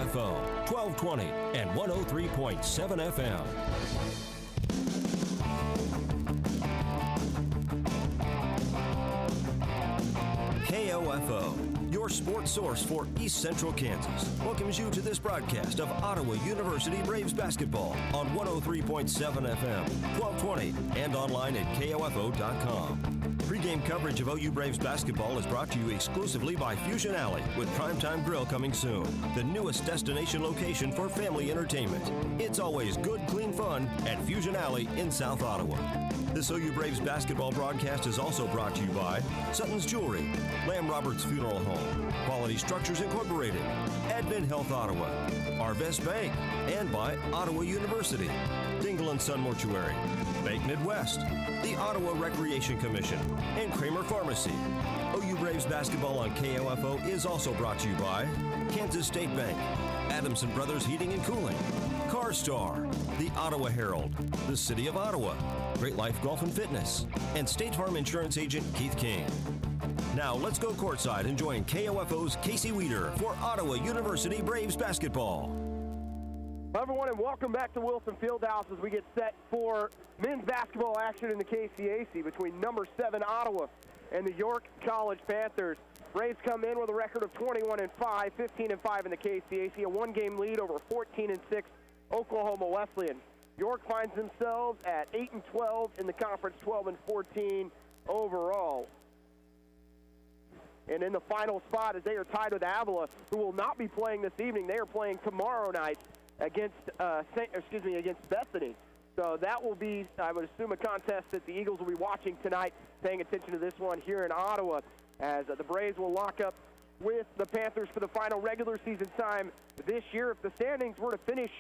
KOFO, 1220 and 103.7 FM. KOFO, your sports source for East Central Kansas, welcomes you to this broadcast of Ottawa University Braves basketball on 103.7 FM, 1220, and online at KOFO.com. Pre-game coverage of OU Braves basketball is brought to you exclusively by Fusion Alley, with Primetime Grill coming soon, the newest destination location for family entertainment. It's always good, clean fun at Fusion Alley in South Ottawa. This OU Braves basketball broadcast is also brought to you by Sutton's Jewelry, Lamb Roberts Funeral Home, Quality Structures Incorporated, Advent Health Ottawa, Arvest Bank, and by Ottawa University, Dingle & Son Mortuary, Bank Midwest, the Ottawa Recreation Commission, and Kramer Pharmacy. OU Braves basketball on KOFO is also brought to you by Kansas State Bank, Adamson Brothers Heating and Cooling, CarStar, the Ottawa Herald, the City of Ottawa, Great Life Golf and Fitness, and State Farm Insurance Agent Keith King. Now let's go courtside and join KOFO's Casey Weeder for Ottawa University Braves basketball. Hello everyone, and welcome back to Wilson Fieldhouse as we get set for men's basketball action in the KCAC between number 7 Ottawa and the York College Panthers. Braves come in with a record of 21-5, 15-5 in the KCAC, a one-game lead over 14-6 Oklahoma Wesleyan. York finds themselves at 8-12 in the conference, 12-14 overall. And in the final spot, as they are tied with Avila, who will not be playing this evening. They are playing tomorrow night against Bethany. So that will be, I would assume, a contest that the Eagles will be watching tonight, paying attention to this one here in Ottawa, as the Braves will lock up with the Panthers for the final regular season time this year. If the standings were to finish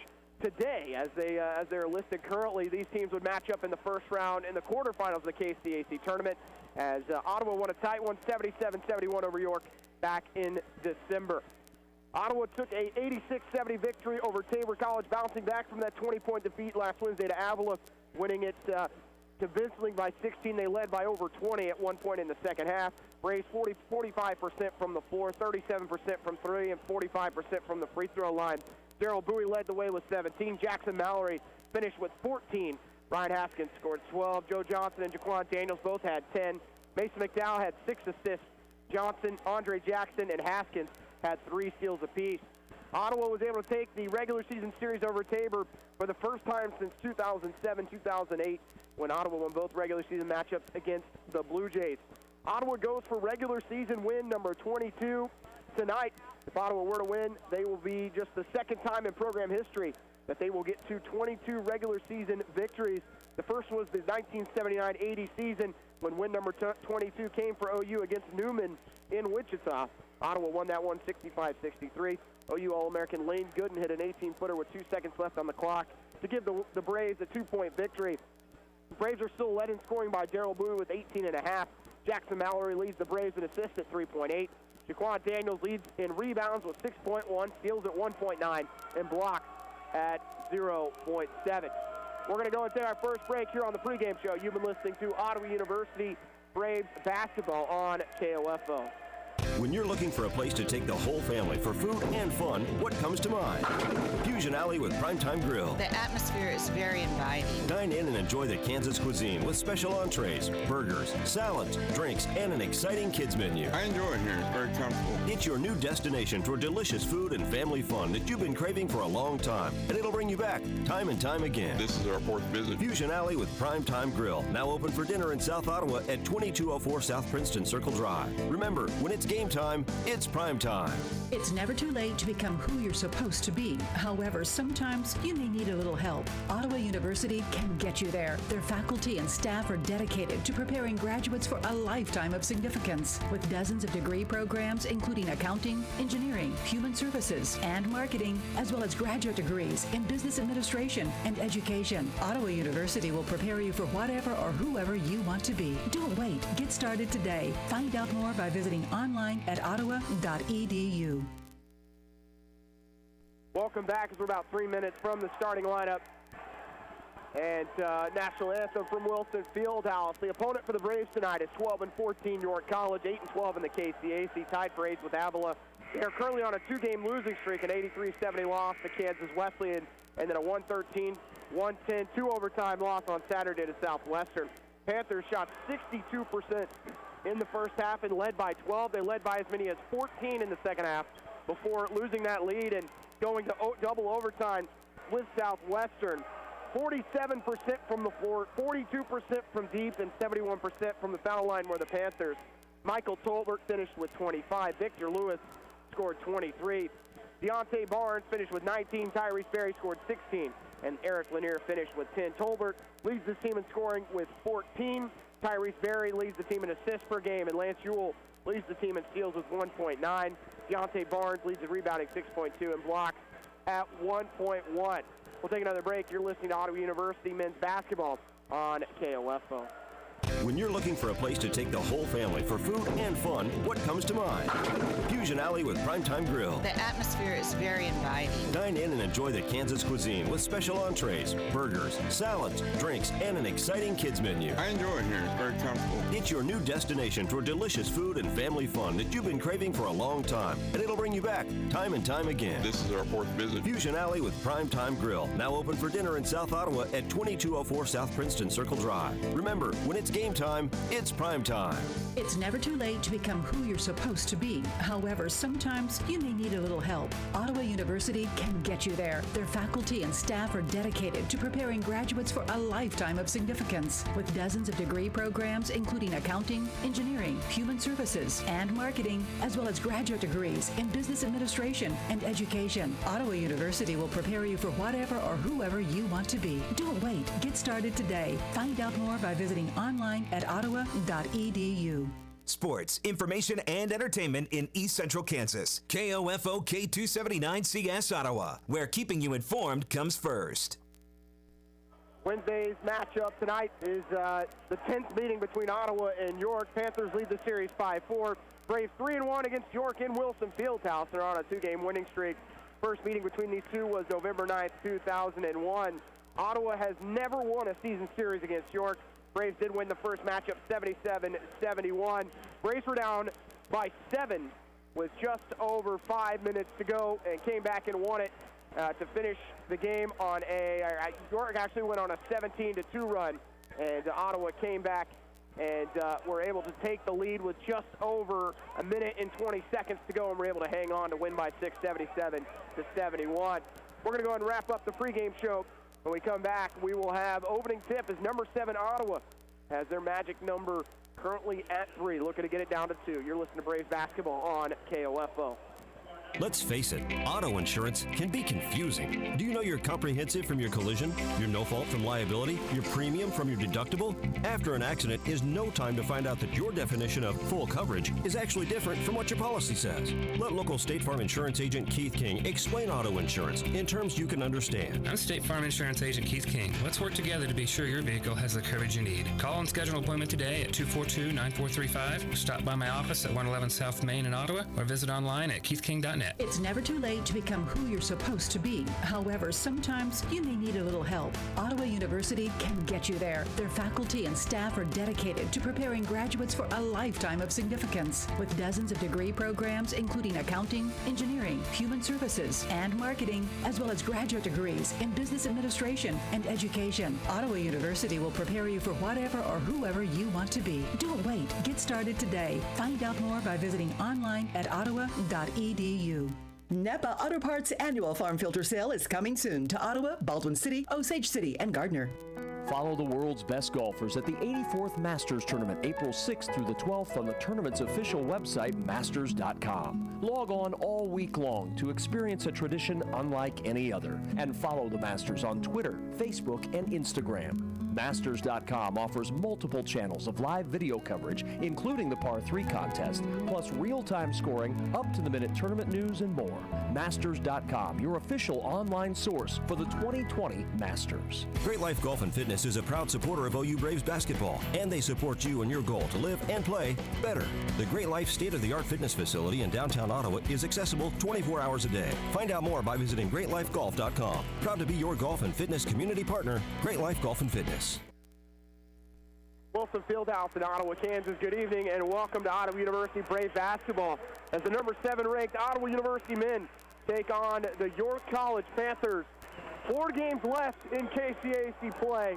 today, as they're listed currently, these teams would match up in the first round in the quarterfinals of the KCAC tournament, as Ottawa won a tight one, 77-71 over York back in December. Ottawa took a 86-70 victory over Tabor College, bouncing back from that 20-point defeat last Wednesday to Avila, winning it convincingly by 16. They led by over 20 at one point in the second half. Braves 45% from the floor, 37% from three, and 45% from the free throw line. Daryl Bowie led the way with 17. Jackson Mallory finished with 14. Ryan Haskins scored 12. Joe Johnson and Jaquan Daniels both had 10. Mason McDowell had 6 assists. Johnson, Andre Jackson, and Haskins had 3 steals apiece. Ottawa was able to take the regular season series over Tabor for the first time since 2007-2008, when Ottawa won both regular season matchups against the Blue Jays. Ottawa goes for regular season win number 22 tonight. If Ottawa were to win, they will be just the second time in program history that they will get to 22 regular season victories. The first was the 1979-80 season, when win number 22 came for OU against Newman in Wichita. Ottawa won that one 65-63. OU All-American Lane Gooden hit an 18-footer with 2 seconds left on the clock to give the Braves a 2-point victory. The Braves are still led in scoring by Daryl Bowie with 18.5. Jackson Mallory leads the Braves in assists at 3.8. Jaquan Daniels leads in rebounds with 6.1, steals at 1.9, and blocks at 0.7. We're going to go and take our first break here on the pregame show. You've been listening to Ottawa University Braves basketball on KOFO. When you're looking for a place to take the whole family for food and fun, what comes to mind? Fusion Alley with Primetime Grill. The atmosphere is very inviting. Dine in and enjoy the Kansas cuisine with special entrees, burgers, salads, drinks, and an exciting kids menu. I enjoy it here. It's very comfortable. It's your new destination for delicious food and family fun that you've been craving for a long time, and it'll bring you back time and time again. This is our 4th visit. Fusion Alley with Primetime Grill, now open for dinner in South Ottawa at 2204 South Princeton Circle Drive. Remember, when it's game time, it's prime time. It's never too late to become who you're supposed to be. However, sometimes you may need a little help. Ottawa University can get you there. Their faculty and staff are dedicated to preparing graduates for a lifetime of significance. With dozens of degree programs, including accounting, engineering, human services, and marketing, as well as graduate degrees in business administration and education, Ottawa University will prepare you for whatever or whoever you want to be. Don't wait. Get started today. Find out more by visiting online at ottawa.edu. Welcome back, as we're about 3 minutes from the starting lineup. And national anthem from Wilson Fieldhouse. The opponent for the Braves tonight is 12-14 York College, 8-12 in the KCAC, tied for 8th with Avila They're currently on a 2-game losing streak, an 83-70 loss to Kansas Wesleyan, and then a 113-110 2-overtime loss on Saturday to Southwestern. Panthers shot 62% in the first half and led by 12. They led by as many as 14 in the second half before losing that lead and going to double overtime with Southwestern. 47% from the floor, 42% from deep, and 71% from the foul line were the Panthers. Michael Tolbert finished with 25. Victor Lewis scored 23. Deontay Barnes finished with 19. Tyrese Berry scored 16. And Eric Lanier finished with 10. Tolbert leads the team in scoring with 14. Tyrese Berry leads the team in assists per game. And Lance Ewell leads the team in steals with 1.9. Deontay Barnes leads in rebounding 6.2 and blocks at 1.1. We'll take another break. You're listening to Ottawa University men's basketball on KOFO. When you're looking for a place to take the whole family for food and fun, what comes to mind? Fusion Alley with Primetime Grill. The atmosphere is very inviting. Dine in and enjoy the Kansas cuisine with special entrees, burgers, salads, drinks, and an exciting kids menu. I enjoy it here. It's very comfortable. It's your new destination for delicious food and family fun that you've been craving for a long time, and it'll bring you back time and time again. This is our 4th visit. Fusion Alley with Primetime Grill, now open for dinner in South Ottawa at 2204 South Princeton Circle Drive. Remember, when it's game time, it's prime time. It's never too late to become who you're supposed to be. However, sometimes you may need a little help. Ottawa University can get you there. Their faculty and staff are dedicated to preparing graduates for a lifetime of significance. With dozens of degree programs, including accounting, engineering, human services, and marketing, as well as graduate degrees in business administration and education, Ottawa University will prepare you for whatever or whoever you want to be. Don't wait. Get started today. Find out more by visiting online at ottawa.edu. Sports, information, and entertainment in East Central Kansas. KOFO K279CS Ottawa, where keeping you informed comes first. Wednesday's matchup tonight is the 10th meeting between Ottawa and York. Panthers lead the series 5-4. Braves 3-1 against York in Wilson Fieldhouse. They're on a 2-game winning streak. First meeting between these two was November 9th, 2001. Ottawa has never won a season series against York. Braves did win the first matchup 77-71. Braves were down by 7 with just over 5 minutes to go and came back and won it to finish the game on York actually went on a 17-2 run, and Ottawa came back and were able to take the lead with just over a minute and 20 seconds to go and were able to hang on to win by 6, 77-71. We're going to go ahead and wrap up the pregame show. When we come back, we will have opening tip as number 7 Ottawa has their magic number currently at 3, looking to get it down to 2. You're listening to Braves basketball on KOFO. Let's face it, auto insurance can be confusing. Do you know your comprehensive from your collision, your no-fault from liability, your premium from your deductible? After an accident is no time to find out that your definition of full coverage is actually different from what your policy says. Let local State Farm Insurance Agent Keith King explain auto insurance in terms you can understand. I'm State Farm Insurance Agent Keith King. Let's work together to be sure your vehicle has the coverage you need. Call and schedule an appointment today at 242-9435. Stop by my office at 111 South Main in Ottawa or visit online at keithking.net. It's never too late to become who you're supposed to be. However, sometimes you may need a little help. Ottawa University can get you there. Their faculty and staff are dedicated to preparing graduates for a lifetime of significance. With dozens of degree programs, including accounting, engineering, human services, and marketing, as well as graduate degrees in business administration and education, Ottawa University will prepare you for whatever or whoever you want to be. Don't wait. Get started today. Find out more by visiting online at ottawa.edu. Napa Auto Parts Annual Farm Filter Sale is coming soon to Ottawa, Baldwin City, Osage City, and Gardner. Follow the world's best golfers at the 84th Masters Tournament, April 6th through the 12th on the tournament's official website, masters.com. Log on all week long to experience a tradition unlike any other, and follow the Masters on Twitter, Facebook, and Instagram. Masters.com offers multiple channels of live video coverage, including the Par 3 contest, plus real-time scoring, up-to-the-minute tournament news, and more. Masters.com, your official online source for the 2020 Masters. Great Life Golf and Fitness is a proud supporter of OU Braves basketball, and they support you in your goal to live and play better. The Great Life state-of-the-art fitness facility in downtown Ottawa is accessible 24 hours a day. Find out more by visiting greatlifegolf.com. Proud to be your golf and fitness community partner, Great Life Golf and Fitness. Wilson Fieldhouse in Ottawa, Kansas. Good evening and welcome to Ottawa University Brave basketball as the number 7 ranked Ottawa University men take on the York College Panthers. 4 games left in KCAC play.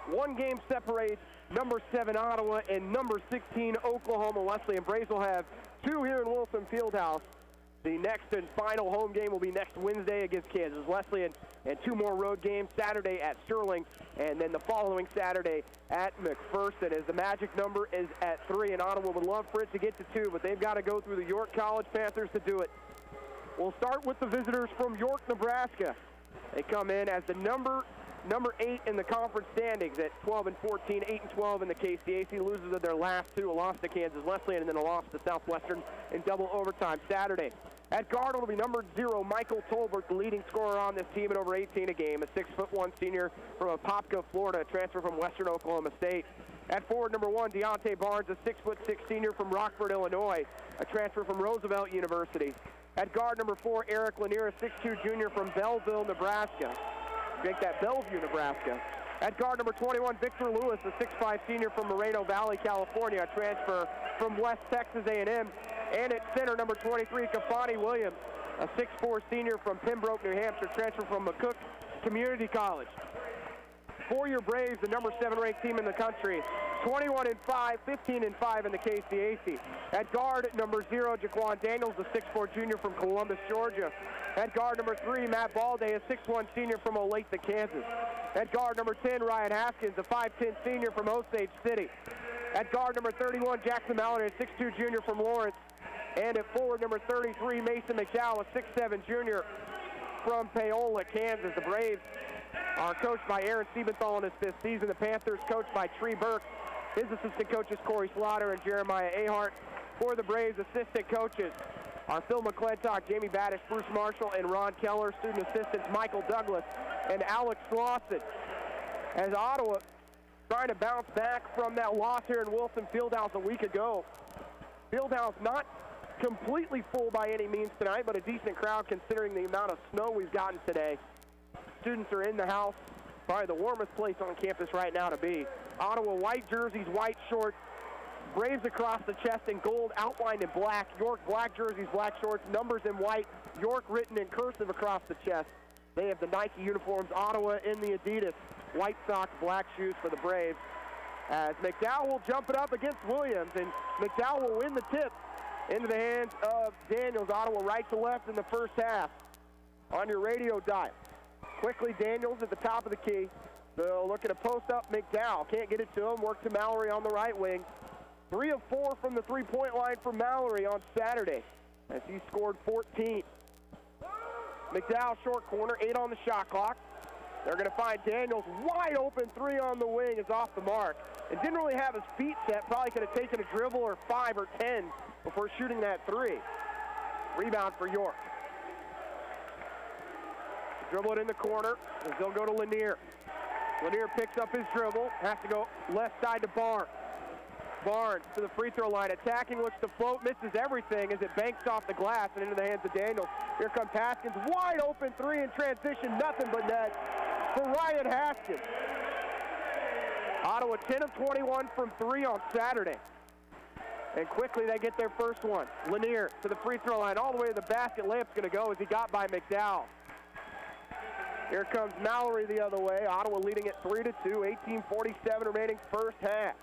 1 game separates number 7 Ottawa and number 16 Oklahoma Wesleyan. Braves will have 2 here in Wilson Fieldhouse. The next and final home game will be next Wednesday against Kansas Wesleyan, and 2 more road games, Saturday at Sterling, and then the following Saturday at McPherson, as the magic number is at 3, and Ottawa would love for it to get to 2, but they've got to go through the York College Panthers to do it. We'll start with the visitors from York, Nebraska. They come in as the number 8 in the conference standings at 12-14, 8-12 in the KCAC. Losers of their last 2, a loss to Kansas Wesleyan and then a loss to Southwestern in double overtime Saturday. At guard will be number 0, Michael Tolbert, the leading scorer on this team at over 18 a game, a 6'1" senior from Apopka, Florida, a transfer from Western Oklahoma State. At forward, number 1, Deontay Barnes, a 6'6" senior from Rockford, Illinois, a transfer from Roosevelt University. At guard, number 4, Eric Lanier, a 6'2" junior from Belleville, Nebraska. Make that Bellevue, Nebraska. At guard, number 21, Victor Lewis, a 6'5" senior from Moreno Valley, California, a transfer from West Texas A&M. And at center, number 23, Kafani Williams, a 6'4" senior from Pembroke, New Hampshire, transfer from McCook Community College. For your Braves, the number 7 ranked team in the country, 21-5, 15-5 in the KCAC. At guard, number 0, Jaquan Daniels, a 6'4" junior from Columbus, Georgia. At guard, number 3, Matt Balday, a 6'1" senior from Olathe, Kansas. At guard, number 10, Ryan Haskins, a 5'10" senior from Osage City. At guard, number 31, Jackson Mallory, a 6'2" junior from Lawrence. And at forward, number 33, Mason McDowell, a 6'7" junior from Paola, Kansas. The Braves are coached by Aaron Siebenthal in his 5th season. The Panthers coached by Tree Burke. His assistant coaches, Corey Slaughter and Jeremiah Ahart. For the Braves, assistant coaches are Phil McClintock, Jamie Baddish, Bruce Marshall, and Ron Keller. Student assistants, Michael Douglas and Alex Slauson. As Ottawa trying to bounce back from that loss here in Wilson Fieldhouse a week ago. Fieldhouse not completely full by any means tonight, but a decent crowd considering the amount of snow we've gotten today. Students are in the house, probably the warmest place on campus right now to be. Ottawa white jerseys, white shorts, Braves across the chest in gold, outlined in black. York black jerseys, black shorts, numbers in white. York written in cursive across the chest. They have the Nike uniforms. Ottawa in the Adidas white socks, black shoes for the Braves. As McDowell will jump it up against Williams, and McDowell will win the tip into the hands of Daniels. Ottawa right to left in the first half. On your radio dial. Quickly, Daniels at the top of the key. They'll look at a post-up. McDowell can't get it to him. Work to Mallory on the right wing. 3 of 4 from the three-point line for Mallory on Saturday as he scored 14. McDowell short corner, 8 on the shot clock. They're going to find Daniels wide open. 3 on the wing is off the mark. And didn't really have his feet set. Probably could have taken a dribble or 5 or 10 before shooting that 3. Rebound for York. Dribble it in the corner, and they'll go to Lanier. Lanier picks up his dribble, has to go left side to Barnes. Barnes to the free throw line, attacking, looks to float, misses everything as it banks off the glass and into the hands of Daniels. Here comes Haskins, wide open 3 in transition, nothing but net for Ryan Haskins. Ottawa 10 of 21 from 3 on Saturday. And quickly they get their first one. Lanier to the free throw line, all the way to the basket. Layup's going to go as he got by McDowell. Here comes Mallory the other way. Ottawa leading it 3-2, 18:47 remaining first half.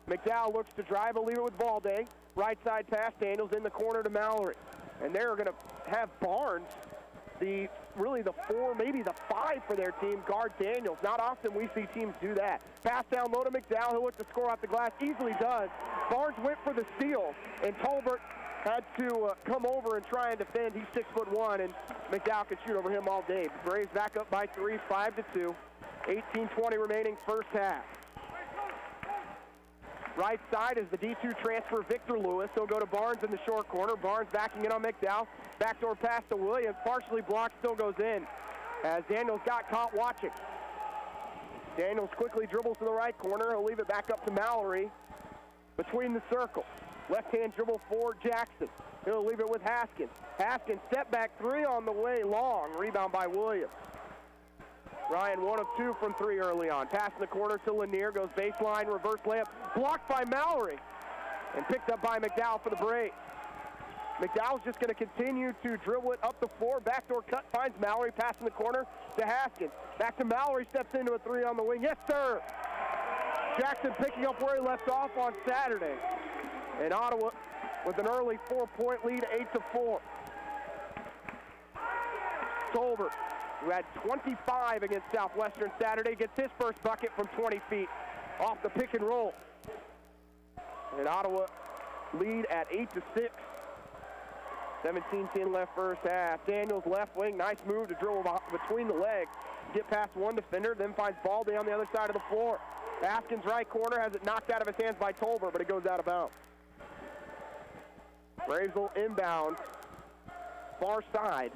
McDowell looks to drive, will leave it with Balday. Right side pass, Daniels in the corner to Mallory. And they're going to have Barnes, really the 4, maybe the 5 for their team, guard Daniels. Not often we see teams do that. Pass down low to McDowell, who looks to score off the glass, easily does. Barnes went for the steal, and Tolbert had to come over and try and defend. He's 6'1", and McDowell could shoot over him all day. The Braves back up by 3, 5-2. 18:20 remaining first half. Right side is the D2 transfer, Victor Lewis. He'll go to Barnes in the short corner. Barnes backing in on McDowell. Backdoor pass to Williams. Partially blocked, still goes in. As Daniels got caught watching. Daniels quickly dribbles to the right corner. He'll leave it back up to Mallory between the circles. Left-hand dribble for Jackson. He'll leave it with Haskins. Haskins, step back 3 on the way, long. Rebound by Williams. Ryan 1 of 2 from 3 early on. Pass in the corner to Lanier, goes baseline, reverse layup, blocked by Mallory, and picked up by McDowell for the break. McDowell's just going to continue to dribble it up the floor. Backdoor cut, finds Mallory, pass in the corner to Haskins. Back to Mallory, steps into a 3 on the wing. Yes, sir! Jackson picking up where he left off on Saturday. And Ottawa with an early 4-point lead, 8-4. Tolbert, who had 25 against Southwestern Saturday, gets his first bucket from 20 feet off the pick and roll. And Ottawa lead at 8-6. 17-10 left first half. Daniels left wing, nice move to dribble between the legs. Get past one defender, then finds Baldy on the other side of the floor. Haskins right corner, has it knocked out of his hands by Tolbert, but it goes out of bounds. Braves will inbound, far side.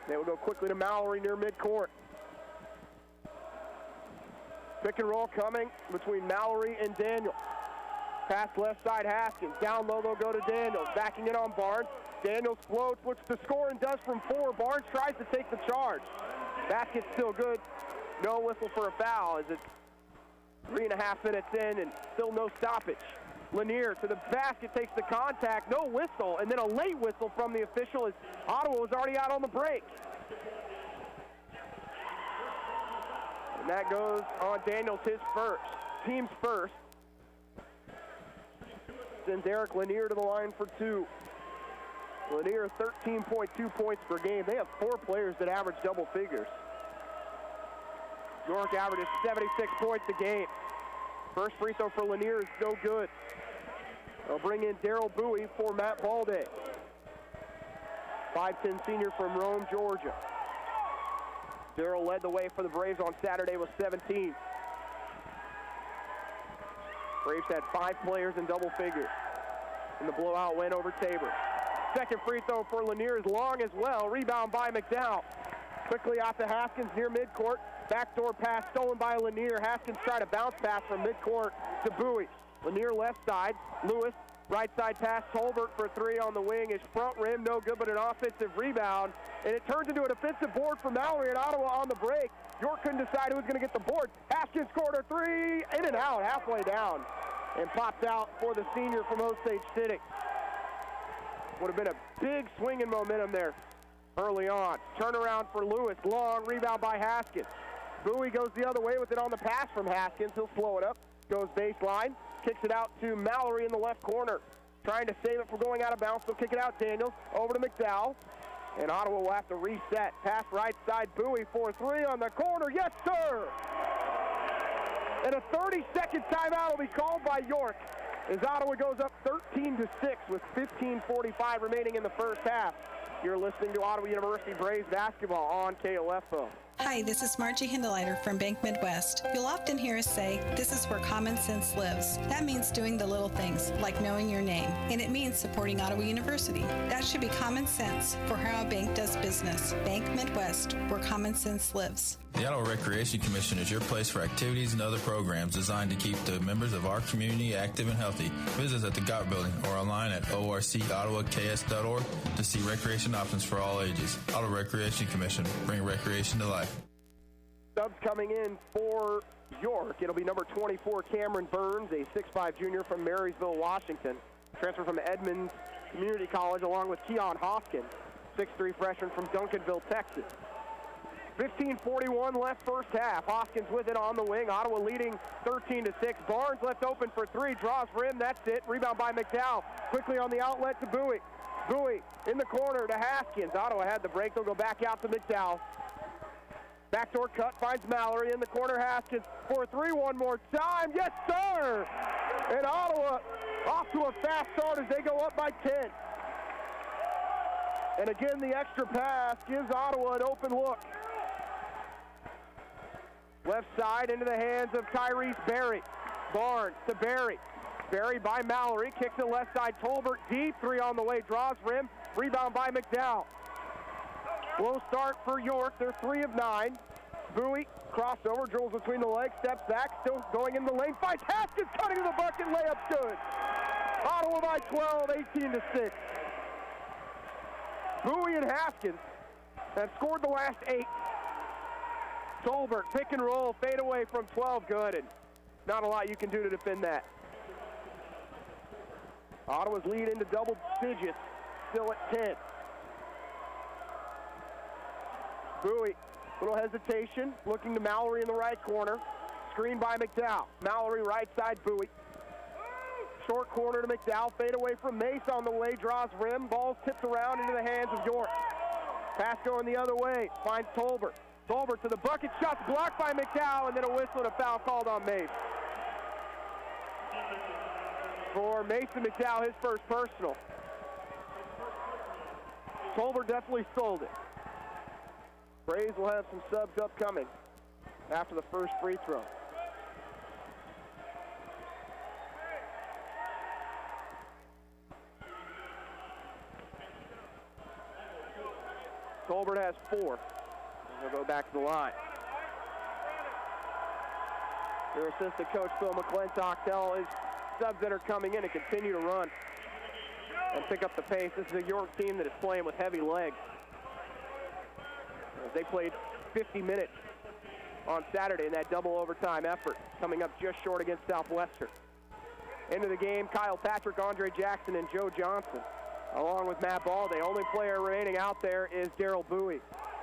They will go quickly to Mallory near midcourt. Pick and roll coming between Mallory and Daniels. Pass left side, Haskins. Down low, they'll go to Daniels. Backing it on Barnes. Daniels floats, looks to score and does from 4. Barnes tries to take the charge. Basket's still good. No whistle for a foul as it's 3.5 minutes in and still no stoppage. Lanier to the basket, takes the contact, no whistle, and then a late whistle from the official as Ottawa was already out on the break. And that goes on Daniels, his first, team's first. Sends Eric Lanier to the line for 2. Lanier 13.2 points per game. They have 4 players that average double figures. York averages 76 points a game. First free throw for Lanier is no good. They'll bring in Daryl Bowie for Matt Balday. 5'10" senior from Rome, Georgia. Daryl led the way for the Braves on Saturday with 17. Braves had 5 players in double figures in the blowout win over Tabor. Second free throw for Lanier is long as well. Rebound by McDowell. Quickly off to Haskins near midcourt. Backdoor pass stolen by Lanier. Haskins tried to bounce pass from midcourt to Bowie. Lanier left side. Lewis, right side pass. Tolbert for 3 on the wing. His front rim, no good, but an offensive rebound. And it turns into a defensive board for Mallory and Ottawa on the break. York couldn't decide who was going to get the board. Haskins scored a 3, in and out, halfway down. And popped out for the senior from Osage City. Would have been a big swing in momentum there early on. Turnaround for Lewis. Long rebound by Haskins. Bowie goes the other way with it on the pass from Haskins. He'll slow it up. Goes baseline. Kicks it out to Mallory in the left corner. Trying to save it from going out of bounds. They'll kick it out Daniels. Over to McDowell. And Ottawa will have to reset. Pass right side. Bowie for 3 on the corner. Yes, sir! And a 30-second timeout will be called by York as Ottawa goes up 13-6 with 15:45 remaining in the first half. You're listening to Ottawa University Braves basketball on KOFO. Hi, this is Margie Hindeleiter from Bank Midwest. You'll often hear us say, this is where common sense lives. That means doing the little things, like knowing your name. And it means supporting Ottawa University. That should be common sense for how a bank does business. Bank Midwest, where common sense lives. The Ottawa Recreation Commission is your place for activities and other programs designed to keep the members of our community active and healthy. Visit us at the GOT Building or online at orcottawas.org to see recreation options for all ages. Ottawa Recreation Commission, bring recreation to life. Subs coming in for York. It'll be number 24, Cameron Burns, a 6'5" junior from Marysville, Washington. Transfer from Edmonds Community College along with Keon Hoskin, 6'3" freshman from Duncanville, Texas. 15:41 left first half. Hoskins with it on the wing. Ottawa leading 13-6. Barnes left open for 3. Draws rim. That's it. Rebound by McDowell. Quickly on the outlet to Bowie. Bowie in the corner to Haskins. Ottawa had the break. They'll go back out to McDowell. Backdoor cut finds Mallory in the corner. Haskins for 3 one more time. Yes, sir! And Ottawa off to a fast start as they go up by 10. And again, the extra pass gives Ottawa an open look. Left side into the hands of Tyrese Berry. Barnes to Berry. Berry by Mallory. Kicks it left side. Tolbert deep. 3 on the way. Draws rim. Rebound by McDowell. Slow start for York. They're 3 of 9. Bowie crossover. Dribbles between the legs. Steps back. Still going in the lane. Finds Haskins cutting to the bucket. Layup's good. Ottawa by 12. 18-6. Bowie and Haskins have scored the last 8. Tolbert, pick and roll, fade away from 12, good, and not a lot you can do to defend that. Ottawa's lead into double digits, still at 10. Bowie, little hesitation, looking to Mallory in the right corner. Screen by McDowell. Mallory right side, Bowie. Short corner to McDowell, fade away from Mace on the way, draws rim, ball's tipped around into the hands of York. Pass going the other way, finds Tolbert. Tolbert to the bucket, shots blocked by McDowell, and then a whistle and a foul called on Mace. For Mason McDowell, his first personal. Tolbert definitely sold it. Braves will have some subs upcoming after the first free throw. Tolbert has 4. We'll go back to the line. Your assistant coach, Phil McClintock, tell his subs that are coming in to continue to run and pick up the pace. This is a York team that is playing with heavy legs. They played 50 minutes on Saturday in that double overtime effort, coming up just short against Southwestern. Into the game, Kyle Patrick, Andre Jackson, and Joe Johnson, along with Matt Balde. Only player remaining out there is Daryl Bowie.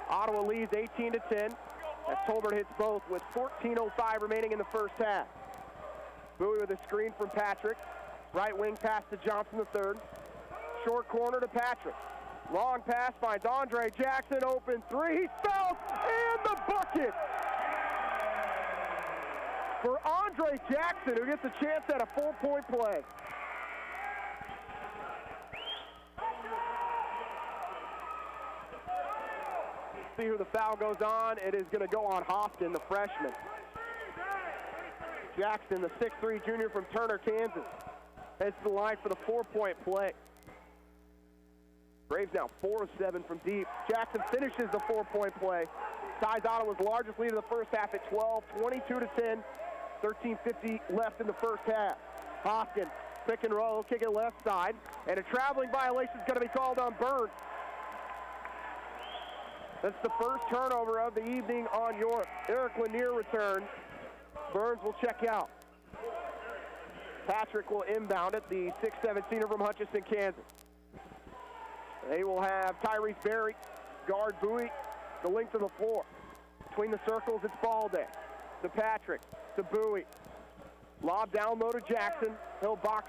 Ottawa leads 18-10 as Tolbert hits both with 14:05 remaining in the first half. Bowie with a screen from Patrick. Right wing pass to Johnson III. Short corner to Patrick. Long pass finds Andre Jackson, open three. He fouls, and the bucket for Andre Jackson, who gets a chance at a 4-point play. See who the foul goes on. It is going to go on Hofton, the freshman. Jackson, the 6'3" junior from Turner, Kansas, heads to the line for the 4-point play. Braves now 4 of 7 from deep. Jackson finishes the 4-point play. Ties Ottawa's largest lead of the first half at 12, 22-10. 13:50 left in the first half. Hofton, pick and roll, kick it left side. And a traveling violation is going to be called on Burns. That's the first turnover of the evening on York. Eric Lanier returns. Burns will check out. Patrick will inbound it, the 6'7" senior from Hutchinson, Kansas. They will have Tyrese Berry guard Bowie the length of the floor. Between the circles, it's Balde. To Patrick, to Bowie. Lob down low to Jackson. He'll back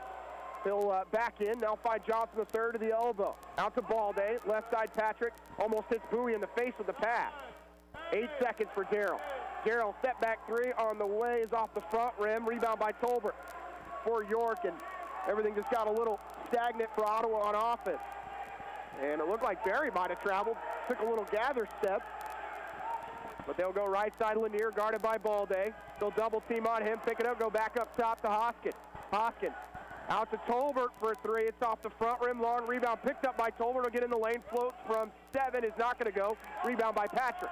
in. Now find Johnson the third to the elbow. Out to Balde. Left side Patrick. Almost hits Bowie in the face with the pass. 8 seconds for Darrell. Darrell, step back three on the way, is off the front rim. Rebound by Tolbert for York, and everything just got a little stagnant for Ottawa on offense. And it looked like Berry might have traveled. Took a little gather step. But they'll go right side Lanier, guarded by Balde. They'll double team on him, pick it up, go back up top to Hoskin. Hoskin out to Tolbert for a three. It's off the front rim, long rebound picked up by Tolbert. Will get in the lane, floats from 7, is not going to go. Rebound by Patrick.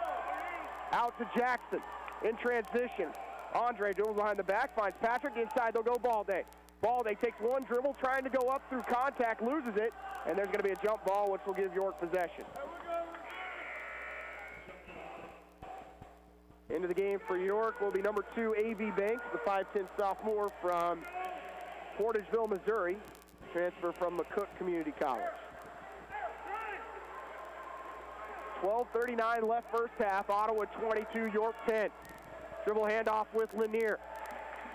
Out to Jackson in transition. Andre dribbles behind the back, finds Patrick inside. They'll go Balde. Balde takes one dribble, trying to go up through contact, loses it, and there's going to be a jump ball, which will give York possession. Into the game for York will be number 2, A.V. Banks, the 5'10" sophomore from Portageville, Missouri, transfer from McCook Community College. 12:39 left first half. Ottawa 22, York 10. Dribble handoff with Lanier.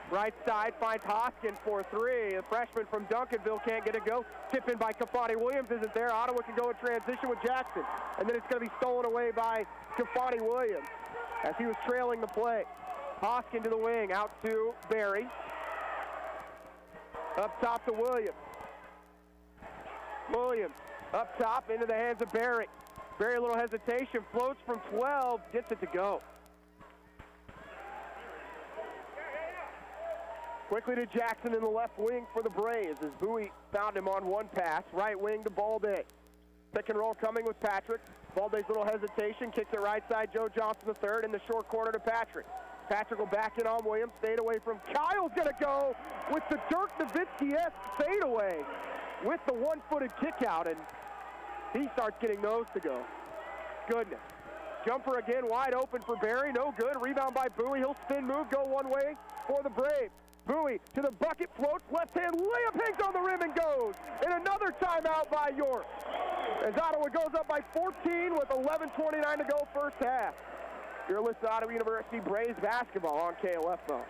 Right side finds Hoskin for 3. The freshman from Duncanville can't get it go. Tip in by Kafani Williams isn't there. Ottawa can go in transition with Jackson. And then it's going to be stolen away by Kafani Williams as he was trailing the play. Hoskin to the wing, out to Berry. Up top to Williams. Williams up top into the hands of Berry. Berry, a little hesitation, floats from 12, gets it to go. Quickly to Jackson in the left wing for the Braves as Bowie found him on one pass. Right wing to Balde. Pick and roll coming with Patrick. Balde's little hesitation, kicks it right side. Joe Johnson the third in the short corner to Patrick. Patrick will back in on Williams, stayed away from Kyle's going to go with the Dirk Nowitzki-esque fadeaway with the one-footed kick out, and he starts getting those to go. Goodness. Jumper again, wide open for Barry. No good. Rebound by Bowie. He'll spin move, go one way for the Braves. Bowie to the bucket, floats, left hand layup, hangs on the rim and goes. And another timeout by York. As Ottawa goes up by 14 with 11:29 to go first half. You're listening to Ottawa University Braves basketball on KOFO.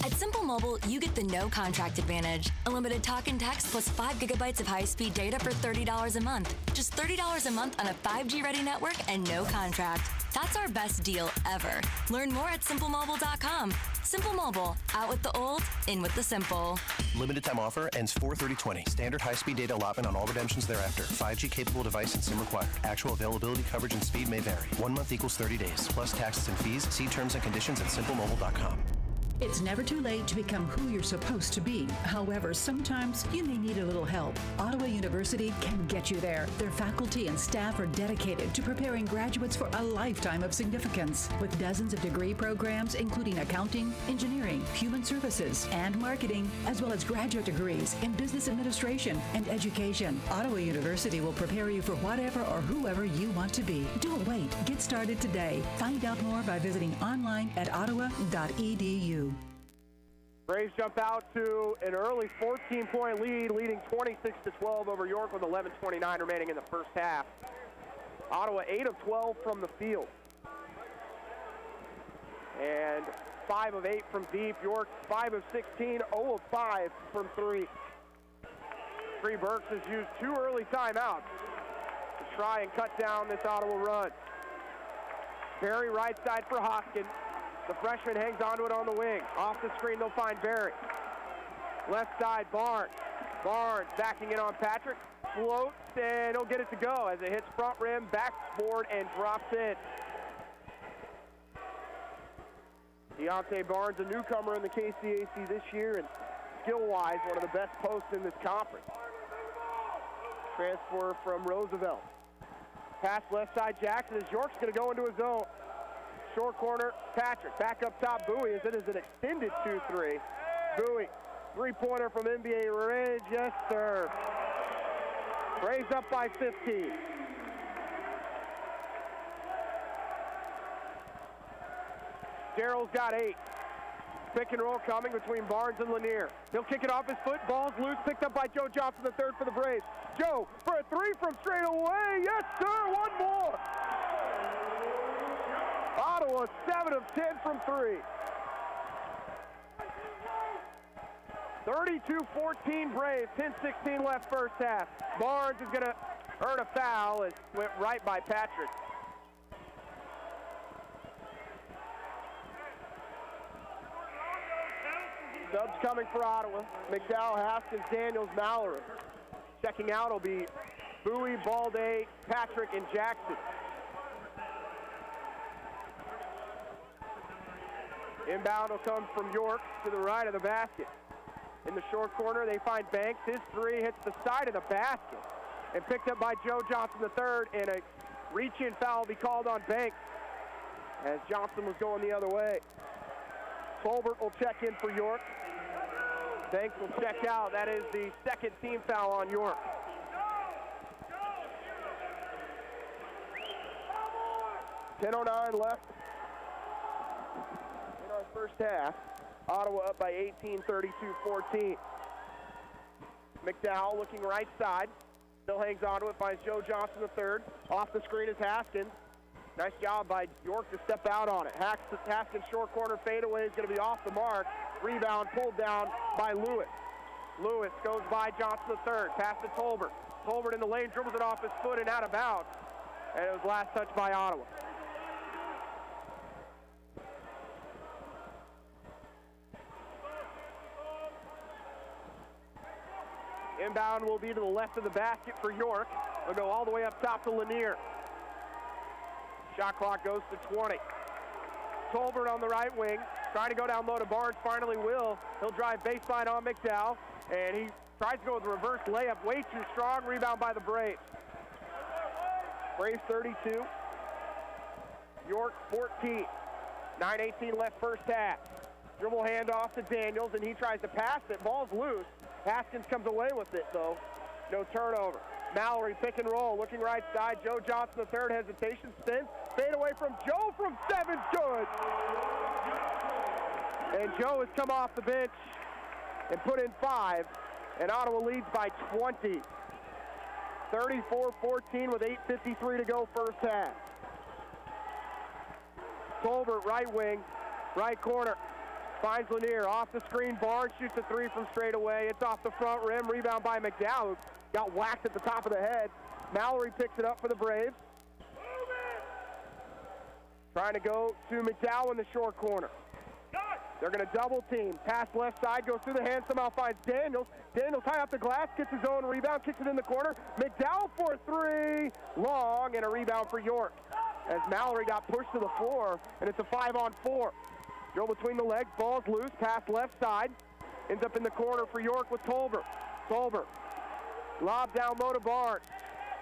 At Simple Mobile, you get the no contract advantage. Unlimited talk and text plus 5 gigabytes of high-speed data for $30 a month. Just $30 a month on a 5G-ready network and no contract. That's our best deal ever. Learn more at simplemobile.com. Simple Mobile. Out with the old, in with the simple. Limited time offer ends 4/30/20. Standard high-speed data allotment on all redemptions thereafter. 5G capable device and SIM required. Actual availability, coverage, and speed may vary. 1 month equals 30 days. Plus taxes and fees. See terms and conditions at simplemobile.com. It's never too late to become who you're supposed to be. However, sometimes you may need a little help. Ottawa University can get you there. Their faculty and staff are dedicated to preparing graduates for a lifetime of significance. With dozens of degree programs, including accounting, engineering, human services, and marketing, as well as graduate degrees in business administration and education, Ottawa University will prepare you for whatever or whoever you want to be. Don't wait. Get started today. Find out more by visiting online at ottawa.edu. Braves jump out to an early 14-point lead, leading 26-12 over York with 11:29 remaining in the first half. Ottawa 8 of 12 from the field. And 5 of 8 from deep. York 5 of 16, 0 of 5 from 3. Trey Burks has used 2 early timeouts to try and cut down this Ottawa run. Barry right side for Hoskins. The freshman hangs onto it on the wing. Off the screen, they'll find Barry. Left side, Barnes. Barnes backing in on Patrick. Floats, and he'll get it to go as it hits front rim, backboard, and drops in. Deontay Barnes, a newcomer in the KCAC this year, and skill-wise, one of the best posts in this conference. Transfer from Roosevelt. Pass left side, Jackson, as York's going to go into his zone. Short corner, Patrick. Back up top, Bowie, as it is an extended 2-3. Bowie, three-pointer from NBA Ridge. Yes, sir. Braves up by 15. Darrell's got 8. Pick and roll coming between Barnes and Lanier. He'll kick it off his foot. Ball's loose, picked up by Joe Johnson, the third for the Braves. Joe for a 3 from straight away. Yes, sir, one more. Ottawa 7 of 10 from 3. 32-14 Braves, 10:16 left first half. Barnes is going to earn a foul. It went right by Patrick. Subs coming for Ottawa. McDowell, Haskins, Daniels, Mallory. Checking out will be Bowie, Balday, Patrick, and Jackson. Inbound will come from York to the right of the basket. In the short corner, they find Banks. His 3 hits the side of the basket and picked up by Joe Johnson III, and a reach-in foul will be called on Banks as Johnson was going the other way. Colbert will check in for York. Banks will check out. That is the second team foul on York. .10:09 left in our first half. Ottawa up by 18, 32-14. McDowell looking right side. Still hangs on to it, finds Joe Johnson III. Off the screen is Haskins. Nice job by York to step out on it. Haskins short corner fadeaway is going to be off the mark. Rebound pulled down by Lewis. Lewis goes by Johnson III. Pass to Tolbert. Tolbert in the lane, dribbles it off his foot and out of bounds. And it was last touch by Ottawa. Inbound will be to the left of the basket for York. They'll go all the way up top to Lanier. Shot clock goes to 20. Tolbert on the right wing, trying to go down low to Barnes, finally will. He'll drive baseline on McDowell, and he tries to go with a reverse layup, way too strong. Rebound by the Braves. Braves 32, York 14. 9:18 left first half. Dribble handoff to Daniels, and he tries to pass it. Ball's loose. Haskins comes away with it, though. No turnover. Mallory pick and roll, looking right side. Joe Johnson, the third, hesitation, spin. Fade away from Joe from 7, good. And Joe has come off the bench and put in 5, and Ottawa leads by 20. 34-14 with 8:53 to go first half. Tolbert, right wing, right corner. Finds Lanier, off the screen, Barnes shoots a 3 from straight away. It's off the front rim, rebound by McDowell, who got whacked at the top of the head. Mallory picks it up for the Braves. Trying to go to McDowell in the short corner. They're going to double team. Pass left side, goes through the hand, somehow finds Daniels. Daniels high up the glass, gets his own rebound, kicks it in the corner. McDowell for 3, long, and a rebound for York. As Mallory got pushed to the floor, and it's a 5-on-4. Dribble between the legs, ball's loose, pass left side. Ends up in the corner for York with Tolbert. Tolbert, lob down low to Barnes.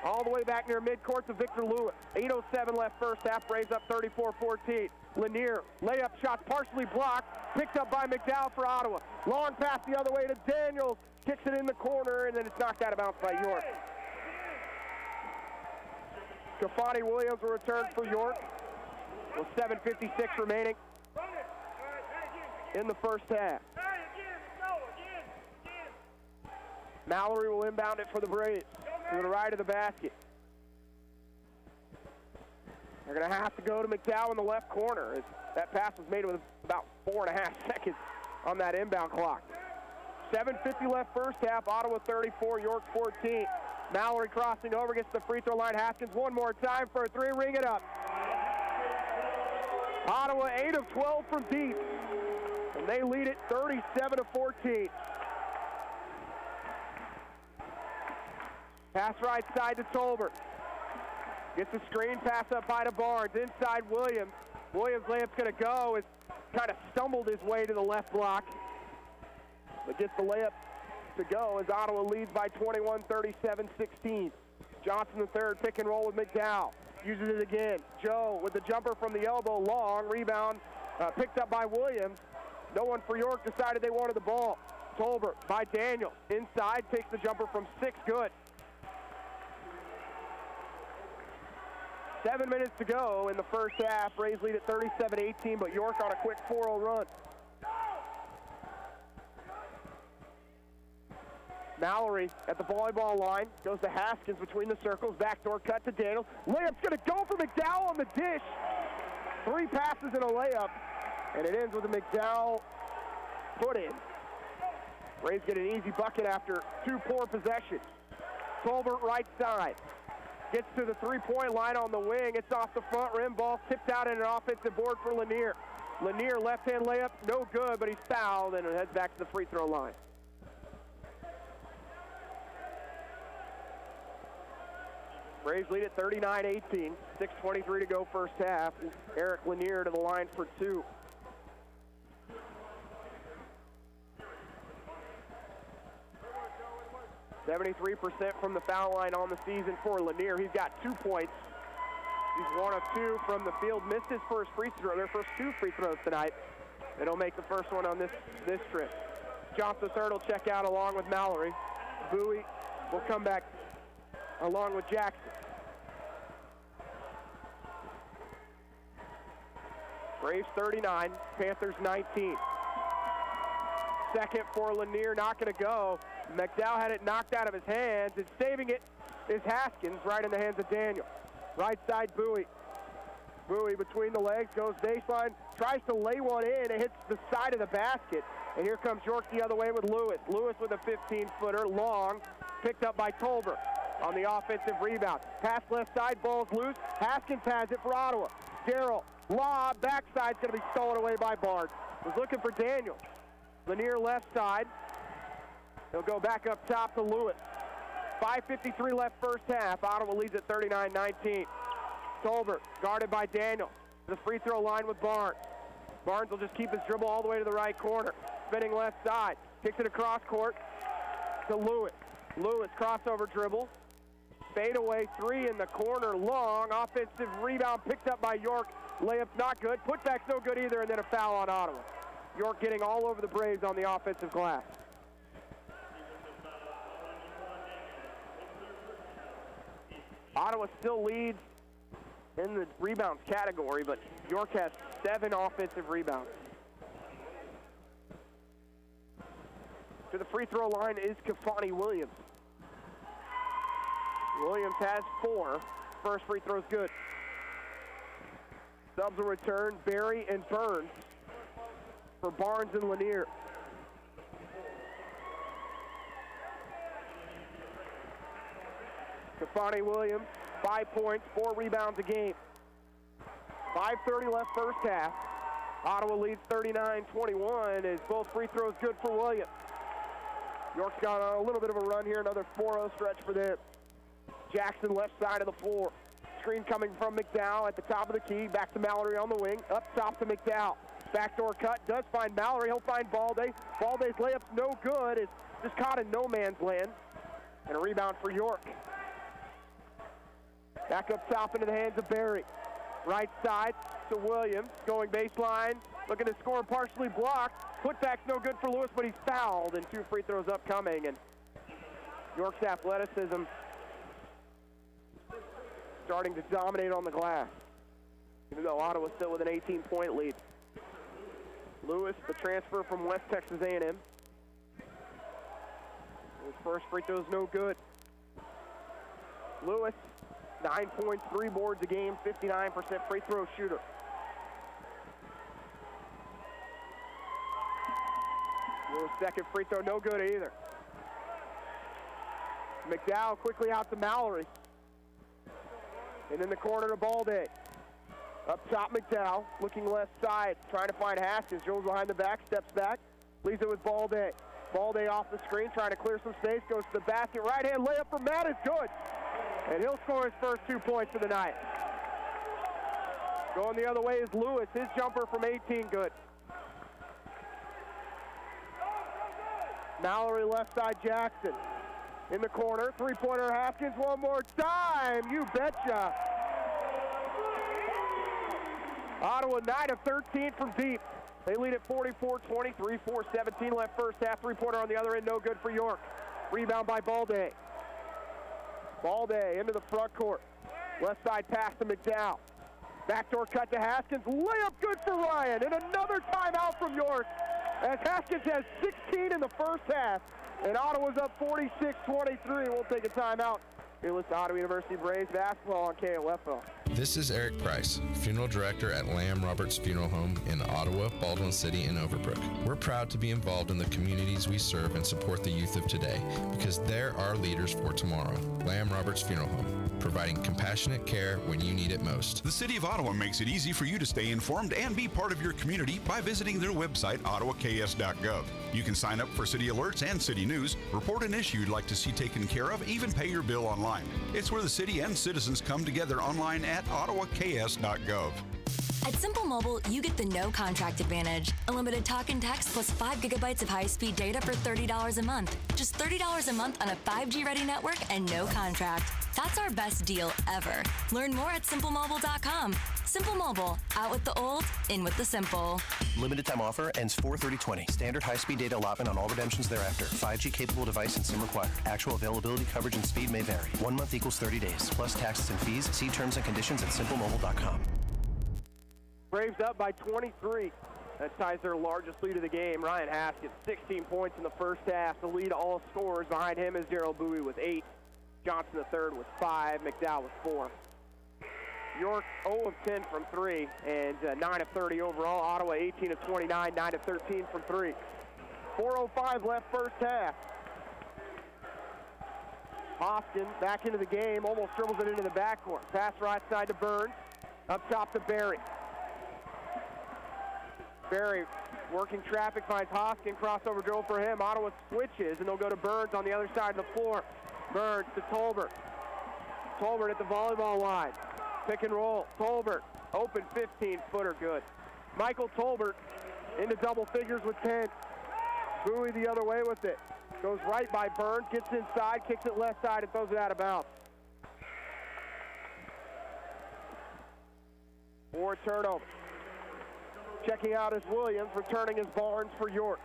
All the way back near midcourt to Victor Lewis. 8:07 left first half, Braves up 34-14. Lanier, layup shot partially blocked, picked up by McDowell for Ottawa. Long pass the other way to Daniels, kicks it in the corner, and then it's knocked out of bounds by York. Kafani Williams will return for York with 7:56 remaining in the first half. Mallory will inbound it for the Braves to the right of the basket. They're going to have to go to McDowell in the left corner, as that pass was made with about 4.5 seconds on that inbound clock. 7:50 left first half, Ottawa 34, York 14. Mallory crossing over, gets the free throw line. Haskins one more time for a 3, ring it up. Ottawa 8 of 12 from deep, and they lead it 37-14. Pass right side to Tolbert. Gets a screen pass up by to Barnes. Inside Williams. Williams' layup's going to go. Has kind of stumbled his way to the left block, but gets the layup to go as Ottawa leads by 21, 37-16. Johnson the third, pick and roll with McDowell. Uses it again. Joe with the jumper from the elbow, long. Rebound picked up by Williams. No one for York decided they wanted the ball. Tolbert by Daniels. Inside, takes the jumper from 6, good. 7 minutes to go in the first half. Rays lead at 37-18, but York on a quick 4-0 run. Mallory at the volleyball line, goes to Haskins between the circles, backdoor cut to Daniels. Layup's going to go for McDowell on the dish. 3 passes and a layup, and it ends with a McDowell put-in. Rays get an easy bucket after 2 poor possessions. Tolbert right side. Gets to the 3-point line on the wing. It's off the front rim. Ball tipped out in an offensive board for Lanier. Lanier, left-hand layup, no good, but he's fouled, and it heads back to the free throw line. Braves lead at 39-18. 6:23 to go first half. Eric Lanier to the line for 2. .73% from the foul line on the season for Lanier. He's got 2 points. He's 1 of 2 from the field. Missed his first free throw, their first 2 free throws tonight. And he'll make the first one on this trip. Johnson third will check out along with Mallory. Bowie will come back along with Jackson. Braves 39, Panthers 19. Second for Lanier, not going to go. McDowell had it knocked out of his hands, and saving it is Haskins, right in the hands of Daniel. Right side, Bowie. Bowie between the legs, goes baseline, tries to lay one in, it hits the side of the basket, and here comes York the other way with Lewis. Lewis with a 15-footer, long, picked up by Tolbert on the offensive rebound. Pass left side, ball's loose. Haskins has it for Ottawa. Darrell, lob, backside's going to be stolen away by Barnes. Was looking for Daniel. Lanier left side. He'll go back up top to Lewis. 5:53 left first half. Ottawa leads at 39-19. Tolbert guarded by Daniel. The free throw line with Barnes. Barnes will just keep his dribble all the way to the right corner. Spinning left side. Kicks it across court to Lewis. Lewis crossover dribble. Fade away 3 in the corner, long. Offensive rebound picked up by York. Layup's not good. Putback's no good either, and then a foul on Ottawa. York getting all over the Braves on the offensive glass. Ottawa still leads in the rebounds category, but York has 7 offensive rebounds. To the free throw line is Kafani Williams. Williams has 4. First free throw's good. Subs will return, Berry and Burns for Barnes and Lanier. Kafani Williams, 5 points, 4 rebounds a game. 5:30 left first half. Ottawa leads 39-21 as both free throws good for Williams. York's got a little bit of a run here, another 4-0 stretch for them. Jackson left side of the floor. Screen coming from McDowell at the top of the key. Back to Mallory on the wing. Up top to McDowell. Backdoor cut. Does find Mallory. He'll find Balde. Balde's layup's no good. It's just caught in no man's land. And a rebound for York. Back up top into the hands of Berry. Right side to Williams. Going baseline. Looking to score, partially blocked. Putback's no good for Lewis, but he's fouled. And 2 free throws upcoming. And York's athleticism starting to dominate on the glass, even though Ottawa's still with an 18-point lead. Lewis, the transfer from West Texas A&M. His first free throw is no good. Lewis, 9 points, 3 boards a game, 59% free throw shooter. Lewis' second free throw, no good either. McDowell quickly out to Mallory. And in the corner to Balde. Up top, McDowell, looking left side, trying to find Haskins. Jones behind the back, steps back, leaves it with Balde. Balde off the screen, trying to clear some space, goes to the basket. Right-hand layup from Matt is good. And he'll score his first 2 points of the night. Going the other way is Lewis. His jumper from 18, good. Mallory left side, Jackson. In the corner, 3-pointer Haskins, one more time, you betcha. Ottawa 9 of 13 from deep. They lead at 44-23, 4:17 left first half. 3-pointer on the other end, no good for York. Rebound by Balde. Balde into the front court. Left side pass to McDowell. Backdoor cut to Haskins, layup good for Ryan, and another timeout from York, as Haskins has 16 in the first half. And Ottawa's up 46-23. We'll take a timeout. You're listening to Ottawa University Braves basketball on KOFO. This is Eric Price, Funeral Director at Lamb Roberts Funeral Home in Ottawa, Baldwin City, and Overbrook. We're proud to be involved in the communities we serve and support the youth of today, because they're our leaders for tomorrow. Lamb Roberts Funeral Home, providing compassionate care when you need it most. The City of Ottawa makes it easy for you to stay informed and be part of your community by visiting their website, ottawaks.gov. You can sign up for city alerts and city news, report an issue you'd like to see taken care of, even pay your bill online. It's where the city and citizens come together online at ottawaks.gov. At Simple Mobile, you get the no contract advantage. Unlimited talk and text plus 5 gigabytes of high-speed data for $30 a month. Just $30 a month on a 5G-ready network and no contract. That's our best deal ever. Learn more at simplemobile.com. Simple Mobile, out with the old, in with the simple. Limited time offer ends 4/30/20. Standard high-speed data allotment on all redemptions thereafter. 5G capable device and SIM required. Actual availability, coverage, and speed may vary. 1 month equals 30 days, plus taxes and fees. See terms and conditions at simplemobile.com. Braves up by 23. That ties their largest lead of the game. Ryan Haskins, 16 points in the first half. The lead all scorers. Behind him is Gerald Bowie with 8. Johnson the third with 5. McDowell with 4. York 0 of 10 from 3 and 9 of 30 overall. Ottawa 18 of 29, 9 of 13 from 3. 4:05 left first half. Hoskins back into the game, almost dribbles it into the backcourt. Pass right side to Burns. Up top to Berry. Berry working traffic, finds Hoskins, crossover dribble for him. Ottawa switches, and they'll go to Burns on the other side of the floor. Burns to Tolbert. Tolbert at the volleyball line. Pick and roll. Tolbert, open 15-footer, good. Michael Tolbert into double figures with 10. Bowie the other way with it. Goes right by Burns, gets inside, kicks it left side, and throws it out of bounds. 4 turnovers. Checking out is Williams, returning is Barnes for York.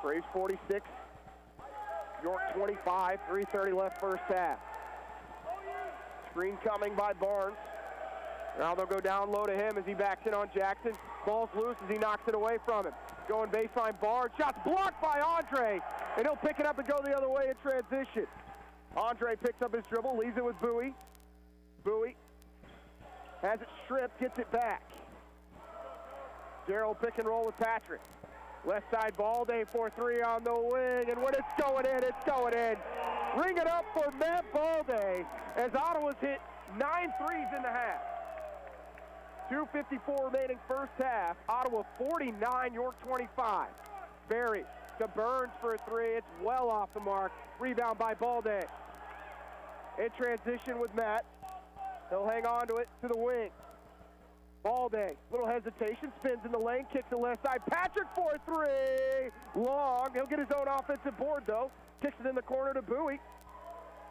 Braves 46, York 25, 3:30 left first half. Screen coming by Barnes. Now they'll go down low to him as he backs in on Jackson. Ball's loose as he knocks it away from him. Going baseline, Barnes. Shot's blocked by Andre, and he'll pick it up and go the other way in transition. Andre picks up his dribble, leaves it with Bowie. Bowie has it stripped, gets it back. Darrell pick and roll with Patrick. Left side, Balde for three on the wing, and when it's going in, it's going in. Ring it up for Matt Balde as Ottawa's hit 9 threes in the half. 2:54 remaining first half. Ottawa 49, York 25. Barry to Burns for a three. It's well off the mark. Rebound by Balde. In transition with Matt. He'll hang on to it to the wing. Balde, little hesitation, spins in the lane, kicks the left side. Patrick for a three. Long. He'll get his own offensive board, though. Kicks it in the corner to Bowie.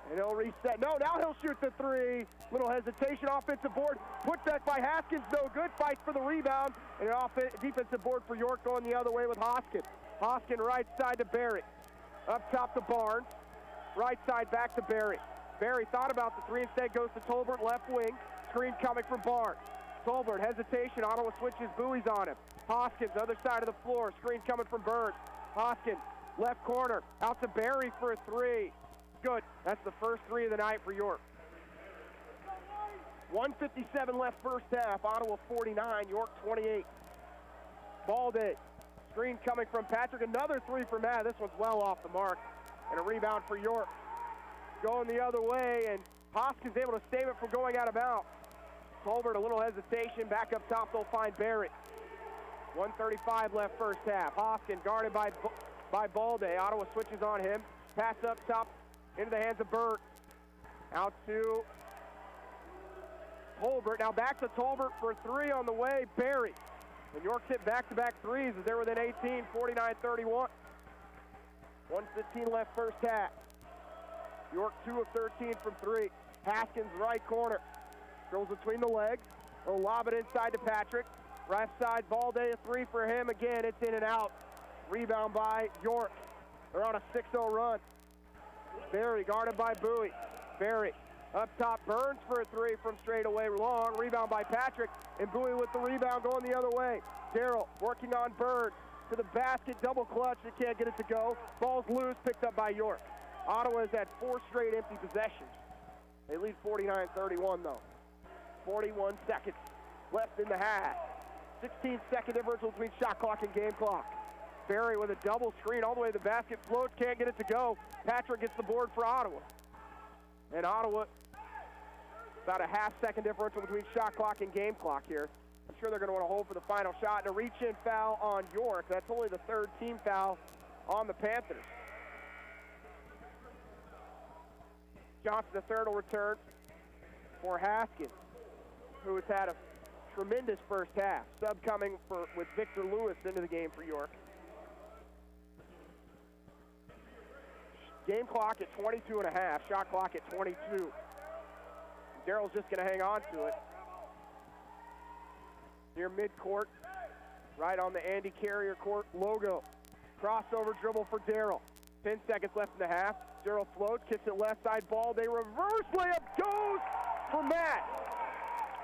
And he'll reset. No, now he'll shoot the three. Little hesitation, offensive board. Put back by Haskins, no good. Fights for the rebound. And an defensive board for York going the other way with Hoskin. Hoskin right side to Barry. Up top to Barnes. Right side back to Barry. Barry thought about the three, instead goes to Tolbert, left wing. Screen coming from Barnes. Tolbert, hesitation, Ottawa switches, Bowie's on him. Hoskins, other side of the floor, screen coming from Burns. Hoskins, left corner, out to Barry for a three. Good, that's the first three of the night for York. 1:57 left first half, Ottawa 49, York 28. Balde, screen coming from Patrick, another three for Matt, this one's well off the mark. And a rebound for York. Going the other way, and Hoskins able to save it from going out of bounds. Tolbert, a little hesitation. Back up top, they'll find Barrett. 1:35 left first half. Hoskins guarded by Balde. Ottawa switches on him. Pass up top into the hands of Burt. Out to Tolbert. Now back to Tolbert for three on the way. Barry. And York hit back-to-back threes as they're within 18, 49-31. 1:15 left first half. York 2 of 13 from three. Haskins right corner. Goes between the legs. They'll lob it inside to Patrick. Right side, Balde, a three for him. Again, it's in and out. Rebound by York. They're on a 6-0 run. Barry guarded by Bowie. Barry up top, Burns for a three from straight away long. Rebound by Patrick, and Bowie with the rebound going the other way. Darrell working on Burns to the basket, double clutch. They can't get it to go. Ball's loose, picked up by York. Ottawa has had 4 straight empty possessions. They lead 49-31 though. 41 seconds left in the half. 16-second differential between shot clock and game clock. Barry with a double screen all the way to the basket, floats, can't get it to go. Patrick gets the board for Ottawa. And Ottawa, about a half-second differential between shot clock and game clock here. I'm sure they're going to want to hold for the final shot. And a reach-in foul on York. That's only the 3rd team foul on the Panthers. Johnson, the third, will return for Haskins, who has had a tremendous first half. Sub coming with Victor Lewis into the game for York. Game clock at 22.5, shot clock at 22. Darrell's just going to hang on to it. Near midcourt, right on the Andy Carrier court logo. Crossover dribble for Darrell. 10 seconds left in the half. Darrell floats, kicks it left side, ball. They reverse layup goes for Matt.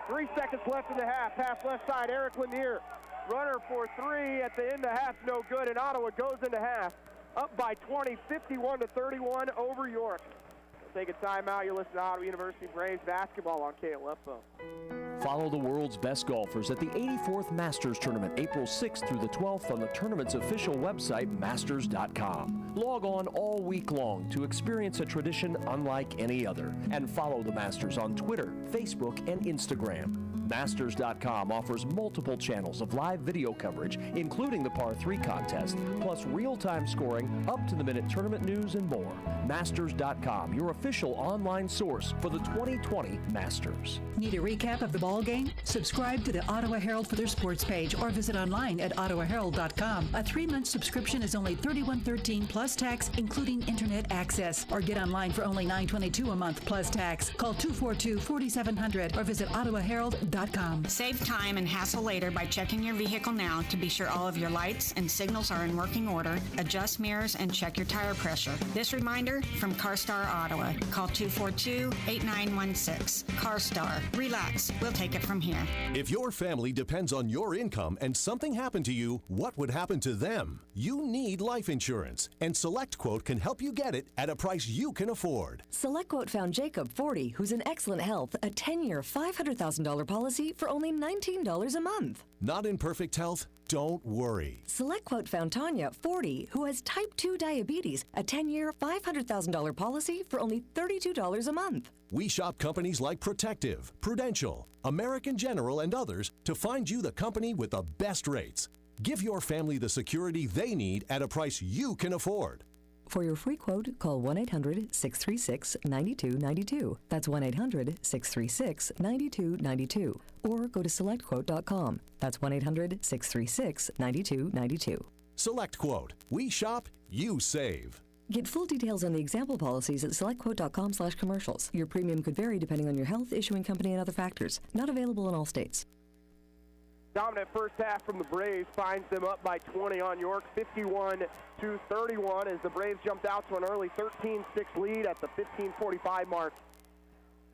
3 seconds left in the half. Pass left side, Eric Lanier. Runner for three at the end of half, no good, and Ottawa goes into half. Up by 20, 51-31 over York. We'll take a timeout. You're listening to Ottawa University Braves basketball on KLFO. Follow the world's best golfers at the 84th Masters Tournament, April 6th through the 12th on the tournament's official website, masters.com. Log on all week long to experience a tradition unlike any other. And follow the Masters on Twitter, Facebook, and Instagram. Masters.com offers multiple channels of live video coverage, including the Par 3 contest, plus real-time scoring, up-to-the-minute tournament news, and more. Masters.com, your official online source for the 2020 Masters. Need a recap of the ball game? Subscribe to the Ottawa Herald for their sports page or visit online at ottawaherald.com. A 3-month subscription is only $31.13 plus tax, including internet access. Or get online for only $9.22 a month plus tax. Call 242-4700 or visit ottawaherald.com. Save time and hassle later by checking your vehicle now to be sure all of your lights and signals are in working order. Adjust mirrors and check your tire pressure. This reminder from CarStar Ottawa. Call 242-8916. CarStar. Relax. We'll take it from here. If your family depends on your income and something happened to you, what would happen to them? You need life insurance, and SelectQuote can help you get it at a price you can afford. SelectQuote found Jacob, 40, who's in excellent health, a 10-year, $500,000 policy for only $19 a month. Not in perfect health? Don't worry. SelectQuote found Tanya, 40, who has type 2 diabetes, a 10-year, $500,000 policy for only $32 a month. We shop companies like Protective, Prudential, American General, and others to find you the company with the best rates. Give your family the security they need at a price you can afford. For your free quote, call 1-800-636-9292. That's 1-800-636-9292. Or go to SelectQuote.com. That's 1-800-636-9292. SelectQuote. We shop, you save. Get full details on the example policies at SelectQuote.com/commercials. Your premium could vary depending on your health, issuing company, and other factors. Not available in all states. Dominant first half from the Braves finds them up by 20 on York, 51-31, as the Braves jumped out to an early 13-6 lead at the 15:45 mark.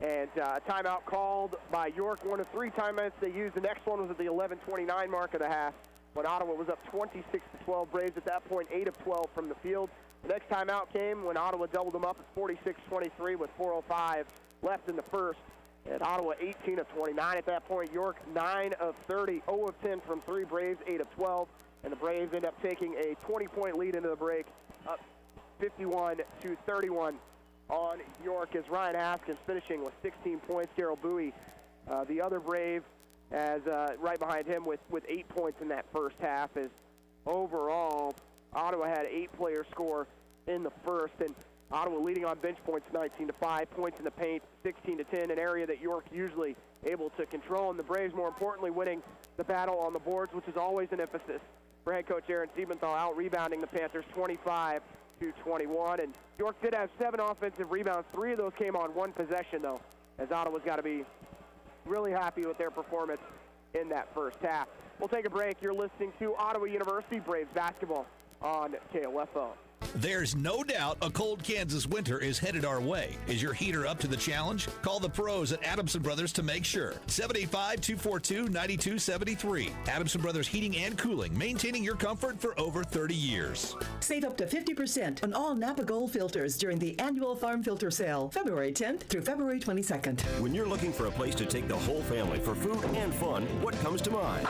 And a timeout called by York, one of 3 timeouts they used. The next one was at the 11:29 mark of the half when Ottawa was up 26-12. Braves at that point 8 of 12 from the field. The next timeout came when Ottawa doubled them up at 46-23 with 4:05 left in the first. And Ottawa 18 of 29 at that point. York 9 of 30, 0 of 10 from 3. Braves 8 of 12. And the Braves end up taking a 20-point lead into the break, up 51-31 on York, as Ryan Haskins finishing with 16 points. Darrell Bowie, the other Brave, as right behind him with 8 points in that first half. As overall, Ottawa had 8 players score in the first, and Ottawa leading on bench points 19-5, points in the paint 16-10, an area that York usually able to control, and the Braves more importantly winning the battle on the boards, which is always an emphasis for head coach Aaron Siebenthal, out rebounding the Panthers 25-21, and York did have 7 offensive rebounds. 3 of those came on 1 possession though, as Ottawa's got to be really happy with their performance in that first half. We'll take a break. You're listening to Ottawa University Braves basketball on KOFO. There's no doubt a cold Kansas winter is headed our way. Is your heater up to the challenge? Call the pros at Adamson Brothers to make sure. 785-242-9273. Adamson Brothers Heating and Cooling, maintaining your comfort for over 30 years. Save up to 50% on all Napa Gold filters during the annual Farm Filter Sale, February 10th through February 22nd. When you're looking for a place to take the whole family for food and fun, what comes to mind?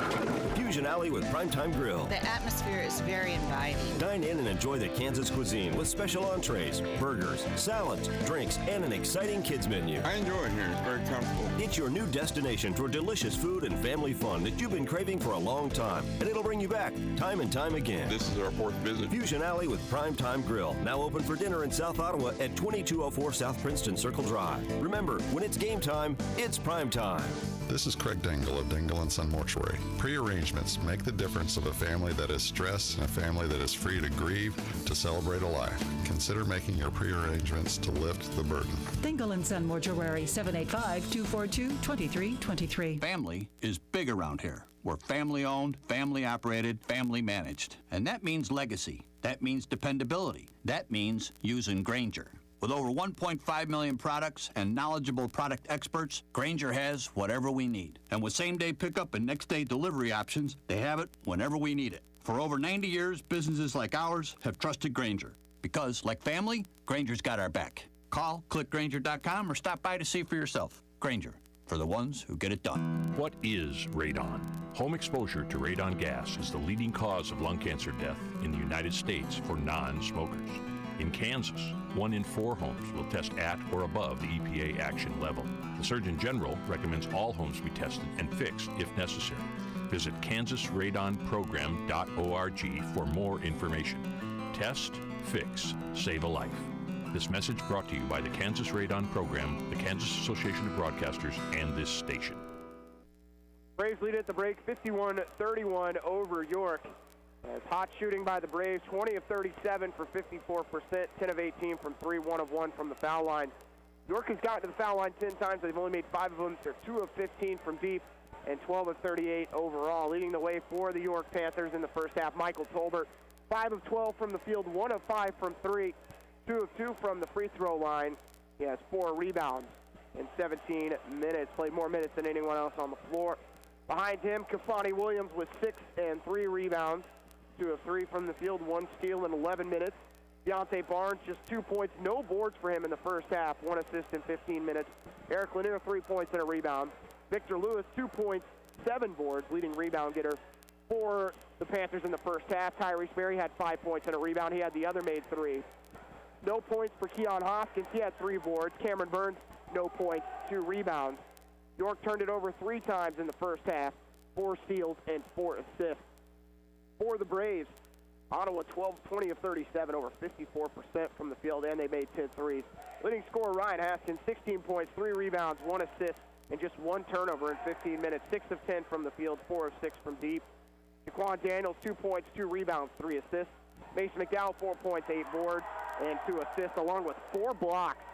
Fusion Alley with Primetime Grill. The atmosphere is very inviting. Dine in and enjoy the Kansas cuisine with special entrees, burgers, salads, drinks, and an exciting kids menu. I enjoy it here. It's very comfortable. It's your new destination for delicious food and family fun that you've been craving for a long time, and it'll bring you back time and time again. This is our 4th visit. Fusion Alley with Primetime Grill, now open for dinner in South Ottawa at 2204 South Princeton Circle Drive. Remember, when it's game time, it's prime time. This is Craig Dingle of Dingle & Son Mortuary. Pre-arrangements make the difference of a family that is stressed and a family that is free to grieve, to celebrate a life. Consider making your pre-arrangements to lift the burden. Dingle & Son Mortuary, 785-242-2323. Family is big around here. We're family-owned, family-operated, family-managed. And that means legacy. That means dependability. That means using Grainger. With over 1.5 million products and knowledgeable product experts, Grainger has whatever we need. And with same-day pickup and next-day delivery options, they have it whenever we need it. For over 90 years, businesses like ours have trusted Grainger. Because, like family, Grainger's got our back. Call, click Grainger.com, or stop by to see for yourself. Grainger, for the ones who get it done. What is radon? Home exposure to radon gas is the leading cause of lung cancer death in the United States for non-smokers. In Kansas, 1 in 4 homes will test at or above the EPA action level. The Surgeon General recommends all homes be tested and fixed if necessary. Visit kansasradonprogram.org for more information. Test, fix, save a life. This message brought to you by the Kansas Radon Program, the Kansas Association of Broadcasters, and this station. Braves lead at the break 51-31 over York. As hot shooting by the Braves, 20 of 37 for 54%, 10 of 18 from 3, 1 of 1 from the foul line. York has gotten to the foul line 10 times. They've only made 5 of them. They're 2 of 15 from deep and 12 of 38 overall. Leading the way for the York Panthers in the first half, Michael Tolbert, 5 of 12 from the field, 1 of 5 from 3, 2 of 2 from the free throw line. He has 4 rebounds in 17 minutes, played more minutes than anyone else on the floor. Behind him, Kafani Williams with 6 and 3 rebounds, 2 of 3 from the field, 1 steal in 11 minutes. Deontay Barnes, just 2 points, no boards for him in the first half, 1 assist in 15 minutes. Eric Lanier, 3 points and a rebound. Victor Lewis, 2 points, 7 boards, leading rebound getter for the Panthers in the first half. Tyrese Berry had 5 points and a rebound. He had the other made 3. No points for Keon Hoskins. He had 3 boards. Cameron Burns, no points, 2 rebounds. York turned it over 3 times in the first half, 4 steals and 4 assists. For the Braves, Ottawa 20 of 37, over 54% from the field, and they made 10 threes. Leading scorer Ryan Haskins, 16 points, 3 rebounds, 1 assist, and just 1 turnover in 15 minutes. 6 of 10 from the field, 4 of 6 from deep. Jaquan Daniels, 2 points, 2 rebounds, 3 assists. Mason McDowell, 4 points, 8 boards, and 2 assists, along with 4 blocks,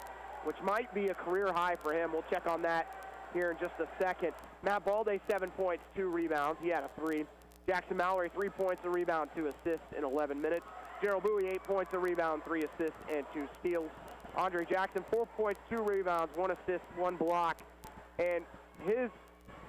which might be a career high for him. We'll check on that here in just a second. Matt Balde, 7 points, 2 rebounds. He had a 3. Jackson Mallory, 3 points, a rebound, 2 assists in 11 minutes. Gerald Bowie, 8 points, a rebound, 3 assists, and 2 steals. Andre Jackson, 4 points, 2 rebounds, 1 assist, 1 block. And his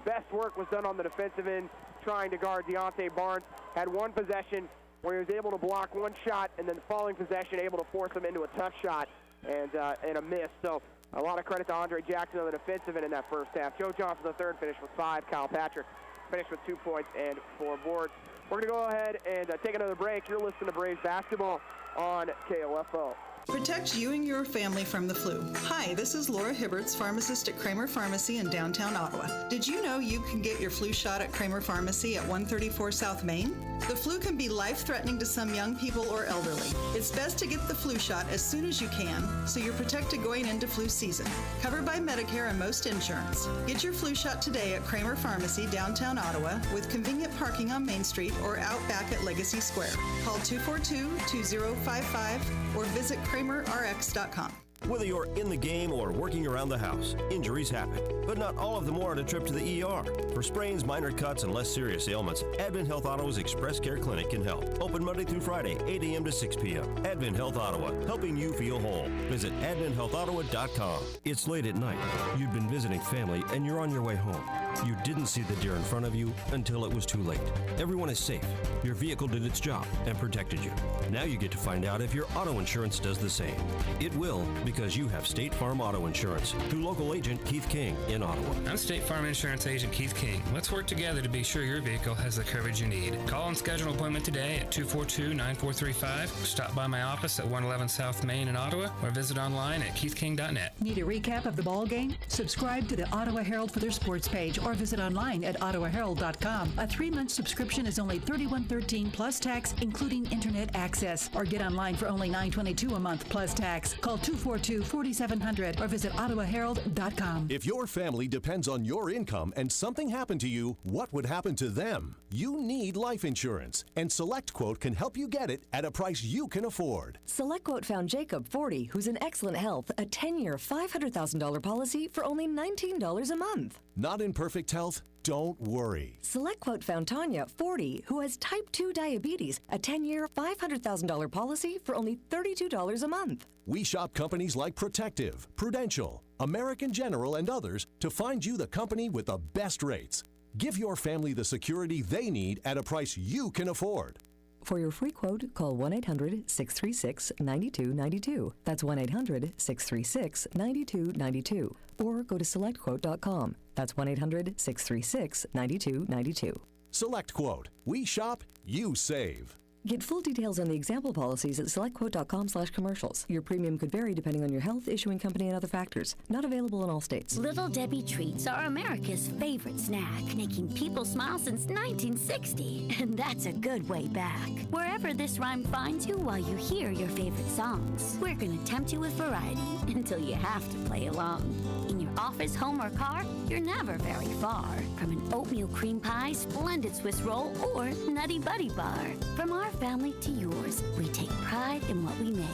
best work was done on the defensive end, trying to guard Deontay Barnes. Had 1 possession where he was able to block 1 shot, and then the following possession able to force him into a tough shot and a miss. So a lot of credit to Andre Jackson on the defensive end in that first half. Joe Johnson III finished with 5. Kyle Patrick finished with 2 points and 4 boards. We're going to go ahead and take another break. You're listening to Braves Basketball on KOFO. Protect you and your family from the flu. Hi, this is Laura Hibberts, pharmacist at Kramer Pharmacy in downtown Ottawa. Did you know you can get your flu shot at Kramer Pharmacy at 134 South Main? The flu can be life-threatening to some young people or elderly. It's best to get the flu shot as soon as you can so you're protected going into flu season. Covered by Medicare and most insurance. Get your flu shot today at Kramer Pharmacy, downtown Ottawa, with convenient parking on Main Street or out back at Legacy Square. Call 242-2055 or visit KramerRx.com. Whether you're in the game or working around the house, injuries happen, but not all of them warrant a trip to the ER. For sprains, minor cuts, and less serious ailments, Advent Health Ottawa's Express Care Clinic can help. Open Monday through Friday, 8 a.m. to 6 p.m. Advent Health Ottawa, helping you feel whole. Visit AdventHealthOttawa.com. It's late at night. You've been visiting family, and you're on your way home. You didn't see the deer in front of you until it was too late. Everyone is safe. Your vehicle did its job and protected you. Now you get to find out if your auto insurance does the same. It will, because you have State Farm Auto Insurance through local agent Keith King in Ottawa. I'm State Farm Insurance Agent Keith King. Let's work together to be sure your vehicle has the coverage you need. Call and schedule an appointment today at 242-9435. Stop by my office at 111 South Main in Ottawa or visit online at keithking.net. Need a recap of the ball game? Subscribe to the Ottawa Herald for their sports page or visit online at ottawaherald.com. A 3-month subscription is only $31.13 plus tax, including internet access. Or get online for only $9.22 a month plus tax. Call 242-4700 or visit ottawaherald.com. If your family depends on your income and something happened to you, what would happen to them? You need life insurance, and SelectQuote can help you get it at a price you can afford. SelectQuote found Jacob, 40, who's in excellent health, a 10-year, $500,000 policy for only $19 a month. Not in perfect health? Don't worry. SelectQuote found Tanya, 40, who has type 2 diabetes, a 10-year, $500,000 policy for only $32 a month. We shop companies like Protective, Prudential, American General, and others to find you the company with the best rates. Give your family the security they need at a price you can afford. For your free quote, call 1-800-636-9292. That's 1-800-636-9292. Or go to SelectQuote.com. That's 1-800-636-9292. SelectQuote. We shop, you save. Get full details on the example policies at selectquote.com/commercials. Your premium could vary depending on your health, issuing company, and other factors. Not available in all states. Little Debbie treats are America's favorite snack, making people smile since 1960. And that's a good way back. Wherever this rhyme finds you while you hear your favorite songs, we're going to tempt you with variety until you have to play along. In your office, home, or car, you're never very far from an oatmeal cream pie, splendid Swiss roll, or Nutty Buddy bar. From our family to yours, we take pride in what we make.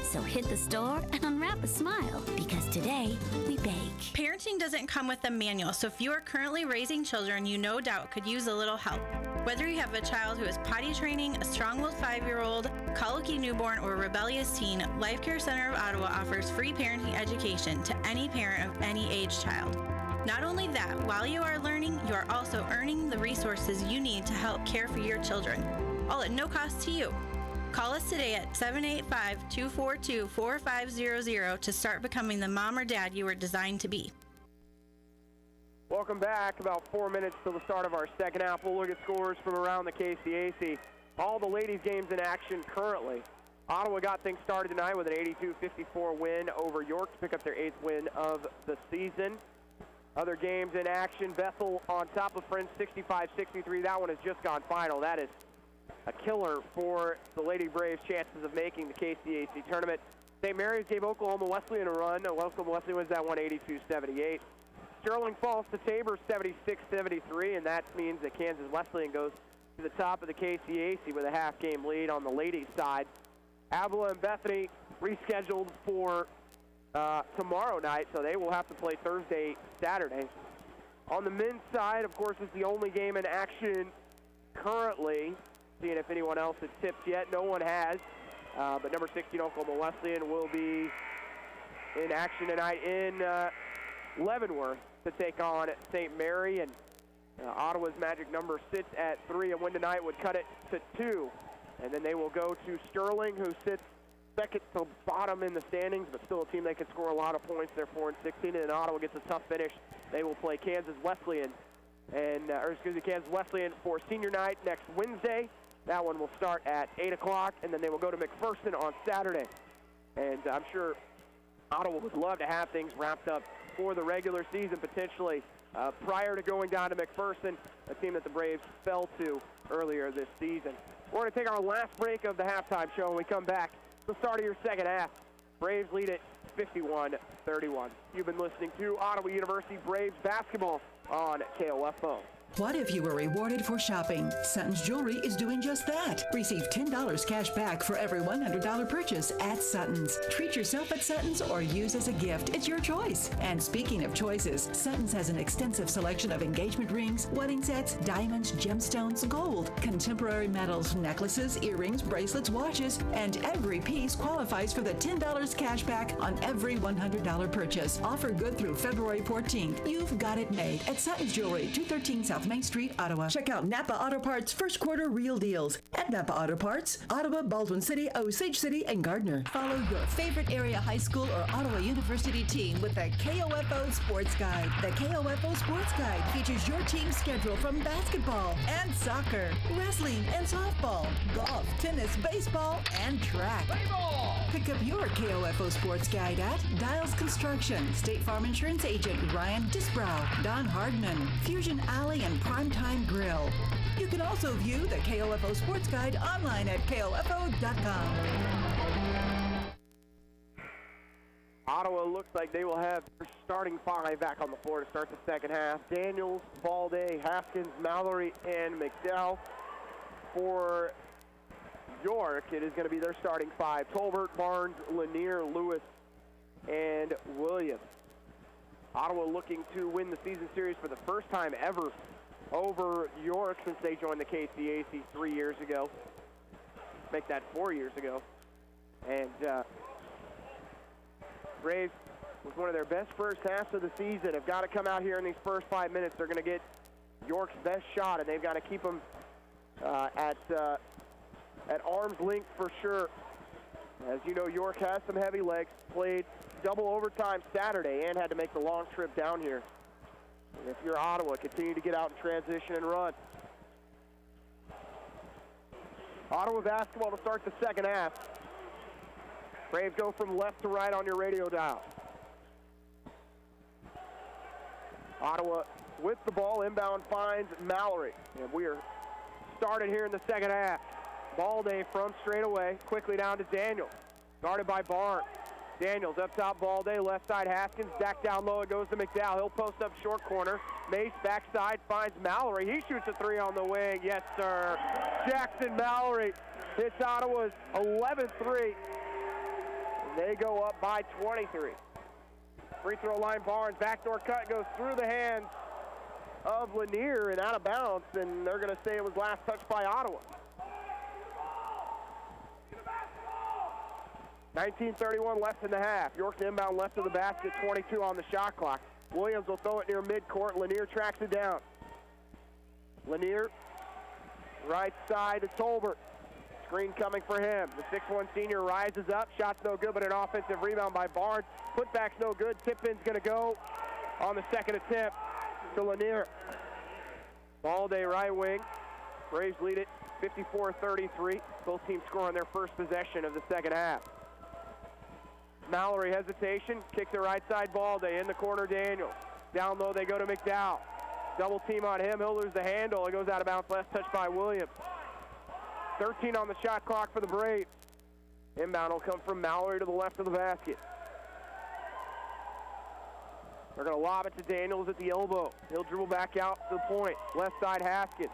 So hit the store and unwrap a smile, because today we bake. Parenting doesn't come with a manual, so if you are currently raising children, you no doubt could use a little help. Whether you have a child who is potty training, a strong-willed 5-year-old, colicky newborn, or rebellious teen, Life Care Center of Ottawa offers free parenting education to any parent of any age child. Not only that, while you are learning, you are also earning the resources you need to help care for your children, all at no cost to you. Call us today at 785-242-4500 to start becoming the mom or dad you were designed to be. Welcome back. About 4 minutes till the start of our second half. We'll look at scores from around the KCAC. All the ladies' games in action currently. Ottawa got things started tonight with an 82-54 win over York to pick up their 8th win of the season. Other games in action, Bethel on top of Friends 65-63. That one has just gone final. That is a killer for the Lady Braves' chances of making the KCAC tournament. St. Mary's gave Oklahoma Wesleyan a run. Oklahoma Wesleyan wins that one 82-78. Sterling falls to Tabor 76-73, and that means that Kansas Wesleyan goes to the top of the KCAC with a half-game lead on the ladies' side. Avila and Bethany rescheduled for tomorrow night, so they will have to play Thursday, Saturday. On the men's side, of course, it's the only game in action currently. Seeing if anyone else has tipped yet. No one has. But number 16, Oklahoma Wesleyan, will be in action tonight in Leavenworth to take on St. Mary. And Ottawa's magic number sits at 3. A win tonight would cut it to 2. And then they will go to Sterling, who sits second to bottom in the standings, but still a team that can score a lot of points. They're 4-16, and then Ottawa gets a tough finish. They will play Kansas Wesleyan, Kansas Wesleyan for senior night next Wednesday. That one will start at 8 o'clock, and then they will go to McPherson on Saturday. And I'm sure Ottawa would love to have things wrapped up for the regular season, potentially prior to going down to McPherson, a team that the Braves fell to earlier this season. We're going to take our last break of the halftime show. When we come back, the start of your second half, Braves lead it 51-31. You've been listening to Ottawa University Braves basketball on KOFO. What if you were rewarded for shopping? Sutton's Jewelry is doing just that. Receive $10 cash back for every $100 purchase at Sutton's. Treat yourself at Sutton's or use as a gift. It's your choice. And speaking of choices, Sutton's has an extensive selection of engagement rings, wedding sets, diamonds, gemstones, gold, contemporary metals, necklaces, earrings, bracelets, watches, and every piece qualifies for the $10 cash back on every $100 purchase. Offer good through February 14th. You've got it made at Sutton's Jewelry, 213 South Main Street, Ottawa. Check out Napa Auto Parts first quarter real deals at Napa Auto Parts, Ottawa, Baldwin City, Osage City, and Gardner. Follow your favorite area high school or Ottawa University team with the KOFO Sports Guide. The KOFO Sports Guide features your team's schedule from basketball and soccer, wrestling and softball, golf, tennis, baseball, and track. Baseball! Pick up your KOFO Sports Guide at Dials Construction, State Farm Insurance Agent Ryan Disbrow, Don Hardman, Fusion Alley, and Primetime Grill. You can also view the KOFO Sports Guide online at KOFO.com. Ottawa looks like they will have their starting 5 back on the floor to start the second half. Daniels, Balde, Haskins, Mallory, and McDowell. For York, it is going to be their starting 5. Tolbert, Barnes, Lanier, Lewis, and Williams. Ottawa looking to win the season series for the first time ever over York since they joined the KCAC 3 years ago. Make that 4 years ago. And Braves, with one of their best first halves of the season, have got to come out here in these first 5 minutes. They're going to get York's best shot, and they've got to keep them at arm's length for sure. As you know, York has some heavy legs, played double overtime Saturday and had to make the long trip down here. And if you're Ottawa, continue to get out in transition and run. Ottawa basketball to start the second half. Braves go from left to right on your radio dial. Ottawa with the ball, inbound finds Mallory. And we are started here in the second half. Balde from straight away, quickly down to Daniels. Guarded by Barnes. Daniels up top, Balde, left side Haskins, back down low, it goes to McDowell. He'll post up short corner. Mace backside finds Mallory. He shoots a three on the wing. Yes, sir. Jackson Mallory hits Ottawa's 11th three. They go up by 23. Free throw line, Barnes, backdoor cut goes through the hands of Lanier and out of bounds, and they're going to say it was last touched by Ottawa. 19:31 left in the half. York inbound left of the basket, 22 on the shot clock. Williams will throw it near midcourt. Lanier tracks it down. Lanier, right side to Tolbert. Screen coming for him. The 6'1 senior rises up. Shot's no good, but an offensive rebound by Barnes. Putback's no good. Tip-in's going to go on the second attempt to Lanier. Balde right wing. Braves lead it 54-33. Both teams score on their first possession of the second half. Mallory hesitation. Kicks it right side. Balde in the corner. Daniels. Down low they go to McDowell. Double team on him. He'll lose the handle. It goes out of bounds. Last touch by Williams. 13 on the shot clock for the Braves. Inbound will come from Mallory to the left of the basket. They're going to lob it to Daniels at the elbow. He'll dribble back out to the point. Left side Haskins.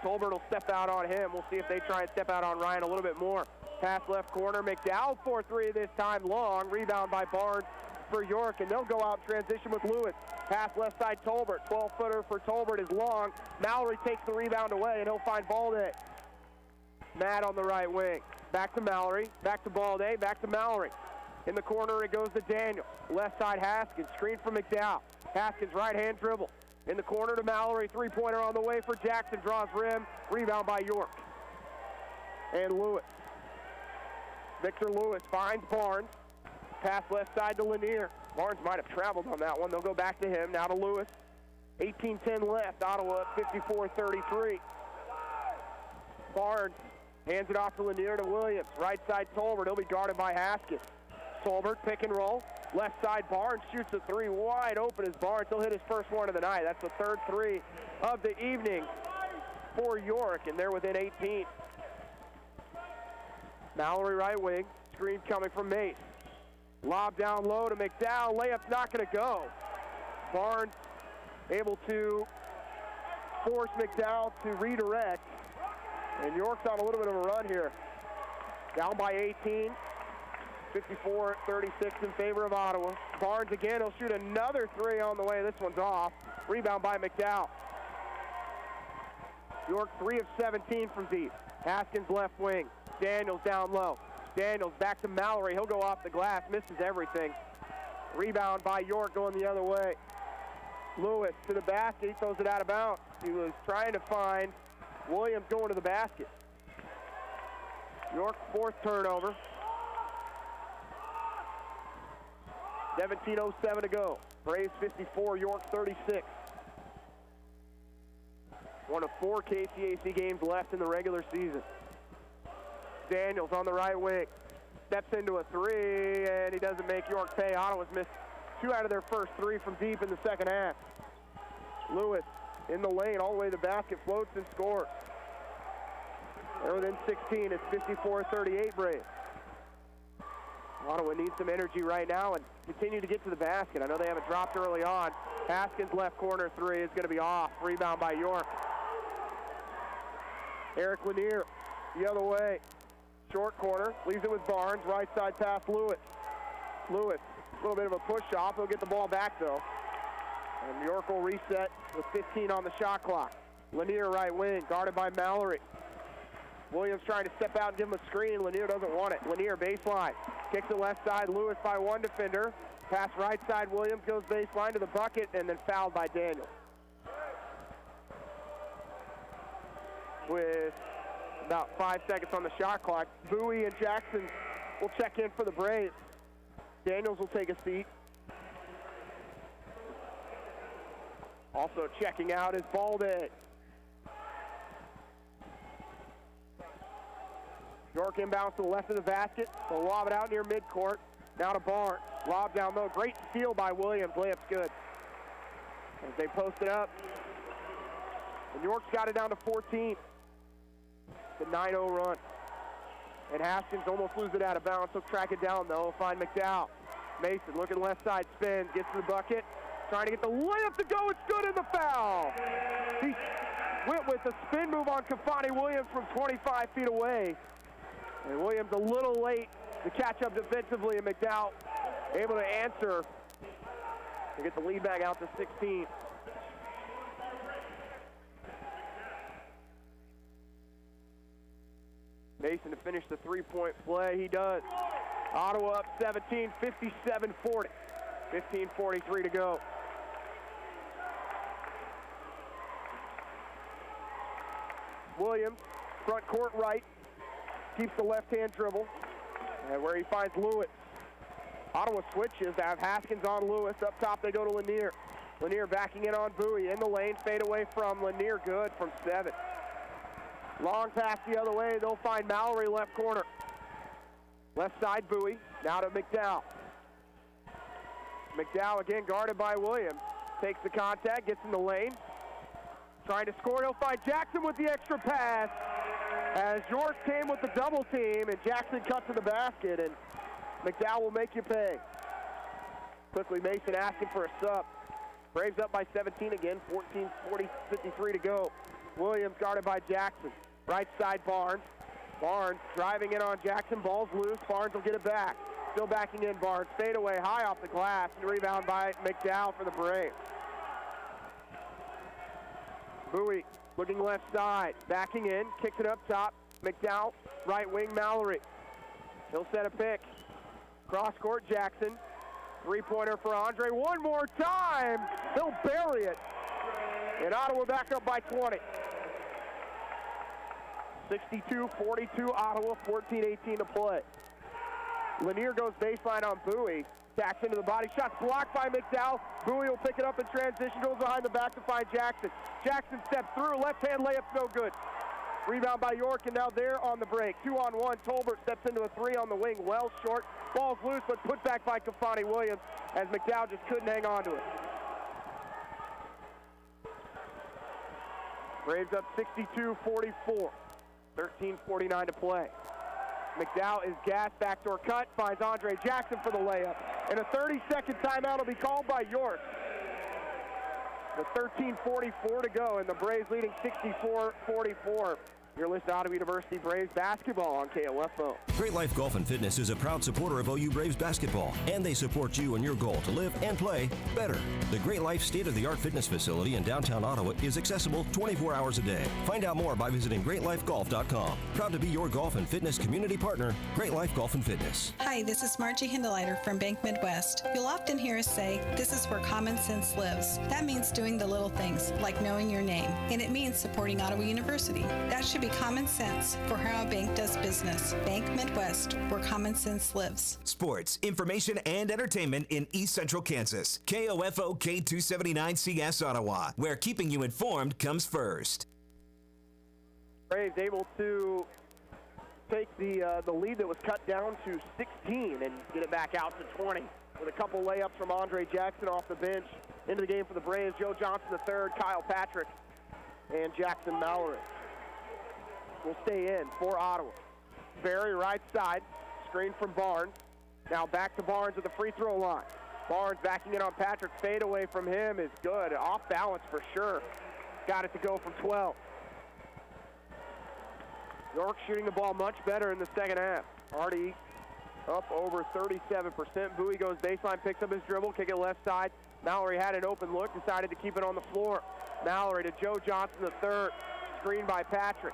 Tolbert will step out on him. We'll see if they try and step out on Ryan a little bit more. Pass left corner. McDowell 4-3 this time long. Rebound by Barnes for York, and they'll go out transition with Lewis. Pass left side Tolbert. 12-footer for Tolbert is long. Mallory takes the rebound away, and he'll find Balde. Matt on the right wing. Back to Mallory. Back to Balde. Back to Mallory. In the corner it goes to Daniel. Left side Haskins. Screen for McDowell. Haskins right hand dribble. In the corner to Mallory. Three-pointer on the way for Jackson. Draws rim. Rebound by York. And Lewis. Victor Lewis finds Barnes. Pass left side to Lanier. Barnes might have traveled on that one. They'll go back to him. Now to Lewis. 18-10 left. Ottawa at 54-33. Barnes hands it off to Lanier to Williams. Right side Tolbert. He'll be guarded by Haskins. Tolbert pick and roll. Left side Barnes shoots a three wide open as Barnes. He'll hit his first one of the night. That's the third three of the evening for York, and they're within 18. Mallory right wing. Screen coming from Mace. Lob down low to McDowell. Layup's not going to go. Barnes able to force McDowell to redirect. And York's on a little bit of a run here. Down by 18. 54-36 in favor of Ottawa. Barnes again. He'll shoot another three on the way. This one's off. Rebound by McDowell. York 3 of 17 from deep. Haskins left wing. Daniels down low. Daniels back to Mallory. He'll go off the glass. Misses everything. Rebound by York going the other way. Lewis to the basket. He throws it out of bounds. He was trying to find Williams going to the basket. York fourth turnover. 17:07 to go. Braves 54, York 36. One of 4 KCAC games left in the regular season. Daniels on the right wing. Steps into a three, and he doesn't make York pay. Ottawa's missed 2 out of their first 3 from deep in the second half. Lewis in the lane, all the way to the basket, floats and scores. They're within 16. It's 54-38 Braves. Ottawa needs some energy right now and continue to get to the basket. I know they haven't dropped early on. Haskins left corner three is going to be off. Rebound by York. Eric Lanier the other way. Short corner, leaves it with Barnes. Right side pass Lewis. Lewis, a little bit of a push off. He'll get the ball back though. And York will reset with 15 on the shot clock. Lanier right wing, guarded by Mallory. Williams trying to step out and give him a screen. Lanier doesn't want it. Lanier baseline. Kicks it left side. Lewis by one defender. Pass right side. Williams goes baseline to the bucket and then fouled by Daniels. With about 5 seconds on the shot clock, Bowie and Jackson will check in for the Braves. Daniels will take a seat. Also checking out is Balde. York inbounds to the left of the basket. They'll lob it out near midcourt. Now to Barnes. Lob down low. Great steal by Williams. Layup's good. As they post it up. And York's got it down to 14. The 9-0 run. And Haskins almost loses it out of bounds. He'll track it down, though. He'll find McDowell. Mason looking left side, spins, gets to the bucket. Trying to get the layup to go. It's good in the foul. He went with the spin move on Kafani Williams from 25 feet away. And Williams a little late to catch up defensively, and McDowell able to answer to get the lead back out to 16. Mason to finish the three-point play. He does. Ottawa up 17, 57-40. 15:43 to go. Williams, front court right, keeps the left-hand dribble, and where he finds Lewis. Ottawa switches to have Haskins on Lewis. Up top, they go to Lanier. Lanier backing in on Bowie. In the lane, fade away from Lanier. Good from 7. Long pass the other way. They'll find Mallory left corner. Left side, Bowie. Now to McDowell. McDowell again guarded by Williams. Takes the contact, gets in the lane. Trying to score, he'll find Jackson with the extra pass. As York came with the double team, and Jackson cut to the basket, and McDowell will make you pay. Quickly, Mason asking for a sub. Braves up by 17 again, 53 to go. Williams guarded by Jackson. Right side, Barnes. Barnes driving in on Jackson, ball's loose. Barnes will get it back. Still backing in, Barnes. Fade away, high off the glass, and rebound by McDowell for the Braves. Bowie looking left side, backing in, kicks it up top. McDowell, right wing, Mallory. He'll set a pick. Cross court, Jackson. Three-pointer for Andre. One more time. He'll bury it. And Ottawa back up by 20. 62-42 Ottawa, 14-18 to play. Lanier goes baseline on Bowie. Tacks into the body. Shots blocked by McDowell. Bowie will pick it up in transition. Goes behind the back to find Jackson. Jackson steps through. Left-hand layup's no good. Rebound by York, and now they're on the break. 2-on-1. Tolbert steps into a 3 on the wing. Well short. Ball's loose, but put back by Kafani Williams as McDowell just couldn't hang on to it. Braves up 62-44. 13:49 to play. McDowell is gassed, backdoor cut, finds Andre Jackson for the layup. And a 30-second timeout will be called by York. With 13:44 to go, and the Braves leading 64-44. You're listening to Ottawa University Braves basketball on KOFO. Great Life Golf and Fitness is a proud supporter of OU Braves basketball, and they support you in your goal to live and play better. The Great Life state-of-the-art fitness facility in downtown Ottawa is accessible 24 hours a day. Find out more by visiting GreatLifeGolf.com. Proud to be your golf and fitness community partner, Great Life Golf and Fitness. Hi, this is Margie Hindeleiter from Bank Midwest. You'll often hear us say, this is where common sense lives. That means doing the little things, like knowing your name. And it means supporting Ottawa University. That should be common sense for how a bank does business. Bank Midwest, where common sense lives. Sports, information, and entertainment in East Central Kansas. KOFO K279CS Ottawa, where keeping you informed comes first. Braves able to take the lead that was cut down to 16 and get it back out to 20 with a couple layups from Andre Jackson off the bench. Into the game for the Braves, Joe Johnson III, Kyle Patrick, and Jackson Mallory will stay in for Ottawa. Barry right side, screen from Barnes. Now back to Barnes at the free throw line. Barnes backing in on Patrick. Fade away from him is good. Off balance for sure. Got it to go from 12. York shooting the ball much better in the second half. Already up over 37%. Bowie goes baseline, picks up his dribble, kick it left side. Mallory had an open look, decided to keep it on the floor. Mallory to Joe Johnson III. Screen by Patrick.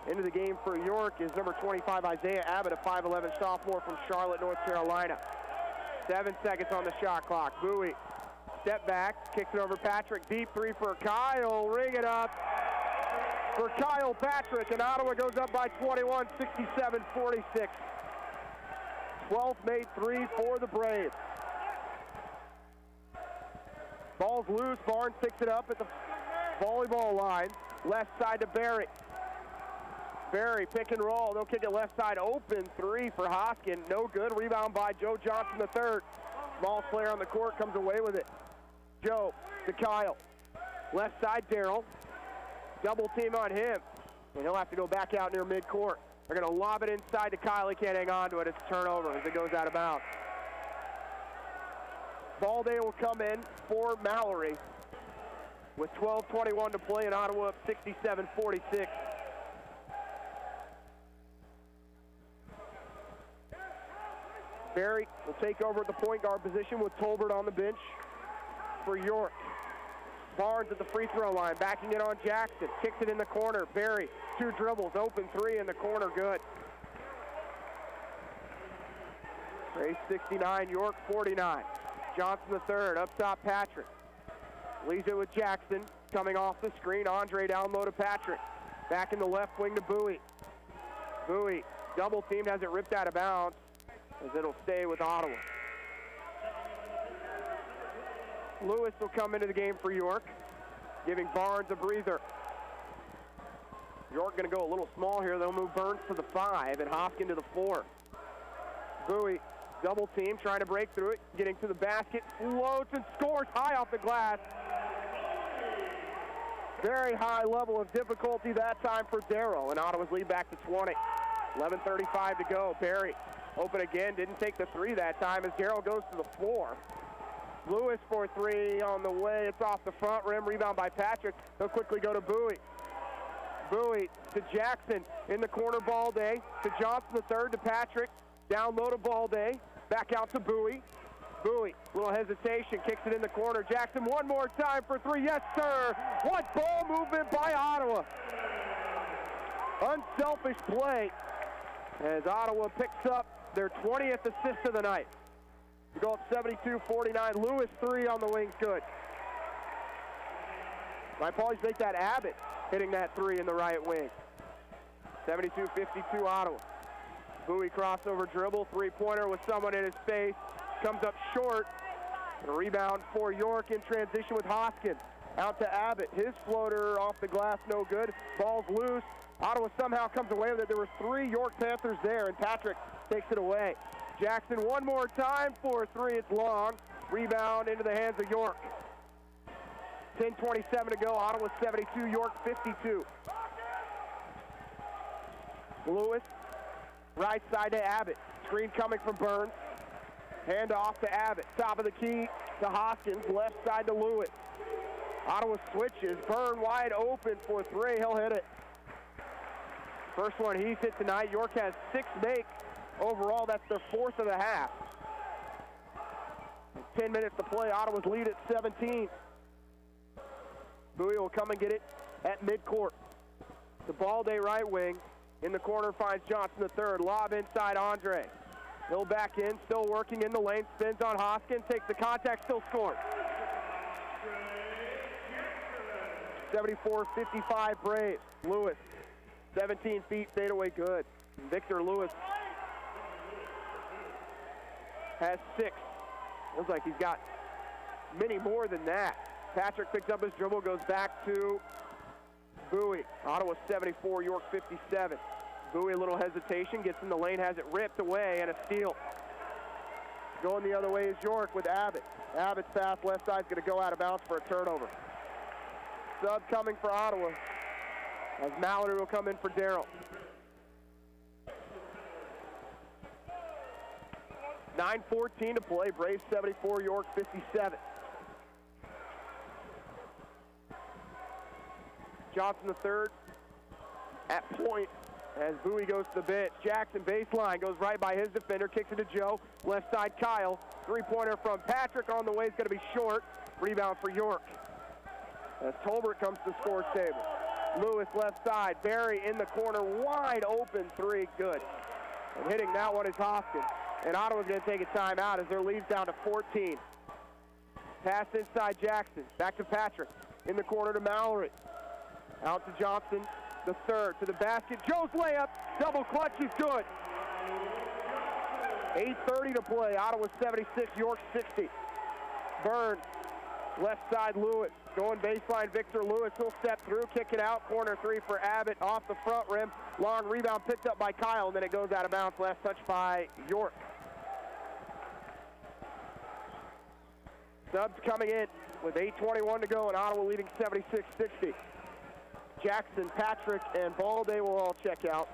Into the game for York is number 25, Isaiah Abbott, a 5'11 sophomore from Charlotte, North Carolina. 7 seconds on the shot clock. Bowie, step back, kicks it over Patrick. Deep 3 for Kyle. Ring it up for Kyle Patrick, and Ottawa goes up by 21, 67-46. 12th made 3 for the Braves. Ball's loose. Barnes picks it up at the volleyball line. Left side to Barry. Berry, pick and roll. They'll kick it left side open. 3 for Hoskin. No good. Rebound by Joe Johnson III. Small player on the court comes away with it. Joe to Kyle. Left side, Darrell. Double team on him. And he'll have to go back out near midcourt. They're going to lob it inside to Kyle. He can't hang on to it. It's a turnover as it goes out of bounds. Balday will come in for Mallory with 12:21 to play in Ottawa up 67-46. Berry will take over at the point guard position with Tolbert on the bench for York. Barnes at the free throw line, backing it on Jackson. Kicks it in the corner. Berry, 2 dribbles, open 3 in the corner, good. Race 69, York 49. Johnson the third, up top Patrick. Leaves it with Jackson, coming off the screen. Andre down low to Patrick. Back in the left wing to Bowie. Bowie, double teamed, has it ripped out of bounds as it'll stay with Ottawa. Lewis will come into the game for York, giving Barnes a breather. York going to go a little small here. They'll move Burns to the 5 and Hoskin to the 4. Bowie, double team, trying to break through it, getting to the basket, floats and scores high off the glass. Very high level of difficulty that time for Darrell, and Ottawa's lead back to 20. 11:35 to go. Berry open again, didn't take the 3 that time as Darrell goes to the floor. Lewis for 3 on the way. It's off the front rim. Rebound by Patrick. They'll quickly go to Bowie. Bowie to Jackson in the corner. Balday to Johnson the third to Patrick. Down low to Balday. Back out to Bowie. Bowie, little hesitation, kicks it in the corner. Jackson one more time for 3. Yes, sir. What ball movement by Ottawa. Unselfish play as Ottawa picks up their 20th assist of the night. We go up 72-49. Lewis 3 on the wings, good. My apologies, make that Abbott hitting that 3 in the right wing. 72-52 Ottawa. Bowie crossover dribble, 3-pointer with someone in his face. Comes up short. A rebound for York in transition with Hoskin. Out to Abbott. His floater off the glass, no good. Ball's loose. Ottawa somehow comes away with it. There were 3 York Panthers there, and Patrick takes it away. Jackson one more time for 3. It's long. Rebound into the hands of York. 10:27 to go. Ottawa 72, York 52. Lewis, right side to Abbott. Screen coming from Burns. Hand off to Abbott. Top of the key to Hoskins. Left side to Lewis. Ottawa switches. Burn wide open for 3. He'll hit it. First one he's hit tonight. York has 6 makes. Overall, that's their 4th of the half. 10 minutes to play. Ottawa's lead at 17. Bowie will come and get it at midcourt. The Balday right wing. In the corner finds Johnson the third. Lob inside Andre. He'll back in, still working in the lane. Spins on Hoskin. Takes the contact, still scores. 74-55 Braves. Lewis, 17 feet, fade away good. Victor Lewis has 6. Looks like he's got many more than that. Patrick picks up his dribble, goes back to Bowie. Ottawa 74, York 57. Bowie, a little hesitation, gets in the lane, has it ripped away, and a steal. Going the other way is York with Abbott. Abbott's pass left side's going to go out of bounds for a turnover. Sub coming for Ottawa as Mallory will come in for Darrell. 9:14 to play. Braves 74, York 57. Johnson the third at point as Bowie goes to the bench. Jackson baseline, goes right by his defender, kicks it to Joe. Left side Kyle. 3-pointer from Patrick on the way is going to be short. Rebound for York as Tolbert comes to the score table. Lewis left side. Berry in the corner, wide open 3, good. And hitting that one is Hoskin. And Ottawa's going to take a timeout as their lead's down to 14. Pass inside Jackson. Back to Patrick. In the corner to Mallory. Out to Johnson, the third, to the basket. Joe's layup, double clutch is good. 8:30 to play. Ottawa 76, York 60. Burns, left side Lewis. Going baseline, Victor Lewis. He'll step through, kick it out. Corner three for Abbott off the front rim. Long rebound picked up by Kyle, and then it goes out of bounds. Last touch by York. Subs coming in with 8:21 to go, and Ottawa leading 76-60. Jackson, Patrick, and Balday will all check out.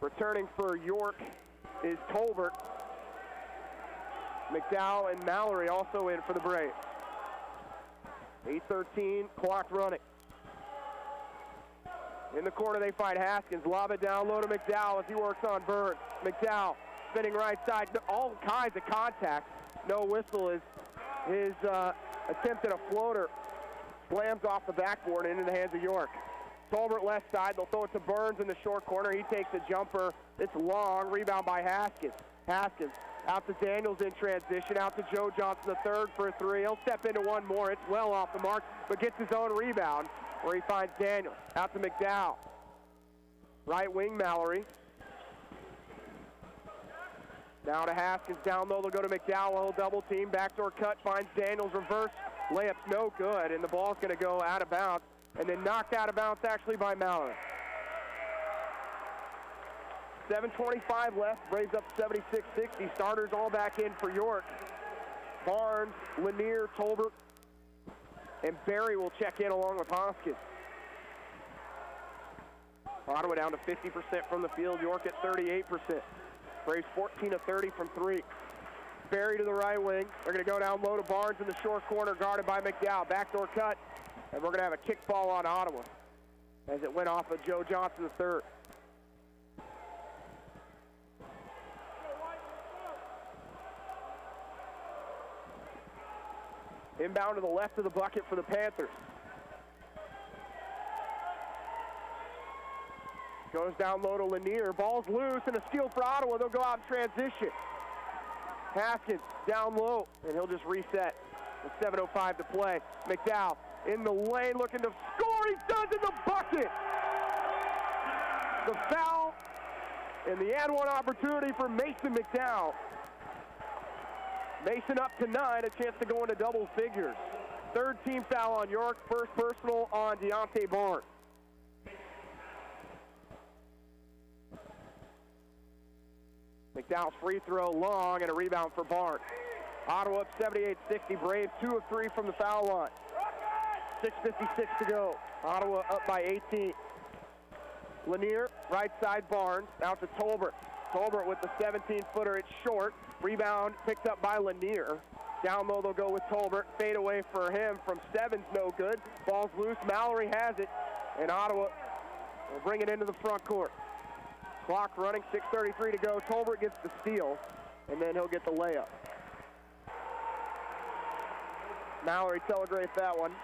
Returning for York is Tolbert. McDowell and Mallory also in for the Braves. 8:13, clock running. In the corner they find Haskins. Lob it down low to McDowell as he works on Burns. McDowell spinning right side. All kinds of contact. No whistle is his attempt at a floater. Slams off the backboard and into the hands of York. Tolbert left side. They'll throw it to Burns in the short corner. He takes a jumper. It's long. Rebound by Haskins. Haskins out to Daniels in transition. Out to Joe Johnson III for a three. He'll step into one more. It's well off the mark, but gets his own rebound where he finds Daniels. Out to McDowell. Right wing Mallory. Now to Haskins. Down low, they'll go to McDowell. He'll double team. Backdoor cut. Finds Daniels. Reverse. Layup's no good, and the ball's going to go out of bounds. And then knocked out of bounds actually by Mallory. 7:25 left. Braves up 76-60. Starters all back in for York. Barnes, Lanier, Tolbert, and Barry will check in along with Hoskins. Ottawa down to 50% from the field. York at 38%. Braves 14 of 30 from three. Barry to the right wing. They're going to go down low to Barnes in the short corner, guarded by McDowell. Backdoor cut, and we're going to have a kick ball on Ottawa as it went off of Joe Johnson III. Inbound to the left of the bucket for the Panthers. Goes down low to Lanier. Ball's loose and a steal for Ottawa. They'll go out in transition. Haskins down low, and he'll just reset with 7:05 to play. McDowell in the lane looking to score. He does in the bucket. The foul and the and one opportunity for Mason McDowell. Mason up to 9, a chance to go into double figures. Third team foul on York, first personal on Deontay Barnes. McDowell's free throw long and a rebound for Barnes. Ottawa up 78-60. Braves 2 of 3 from the foul line. 6:56 to go. Ottawa up by 18. Lanier, right side Barnes, out to Tolbert. Tolbert with the 17-footer. It's short. Rebound picked up by Lanier. Down low they'll go with Tolbert. Fade away for him from Seven's no good. Ball's loose. Mallory has it. And Ottawa will bring it into the front court. Clock running, 6:33 to go. Tolbert gets the steal, and then he'll get the layup. Mallory telegraphed that one.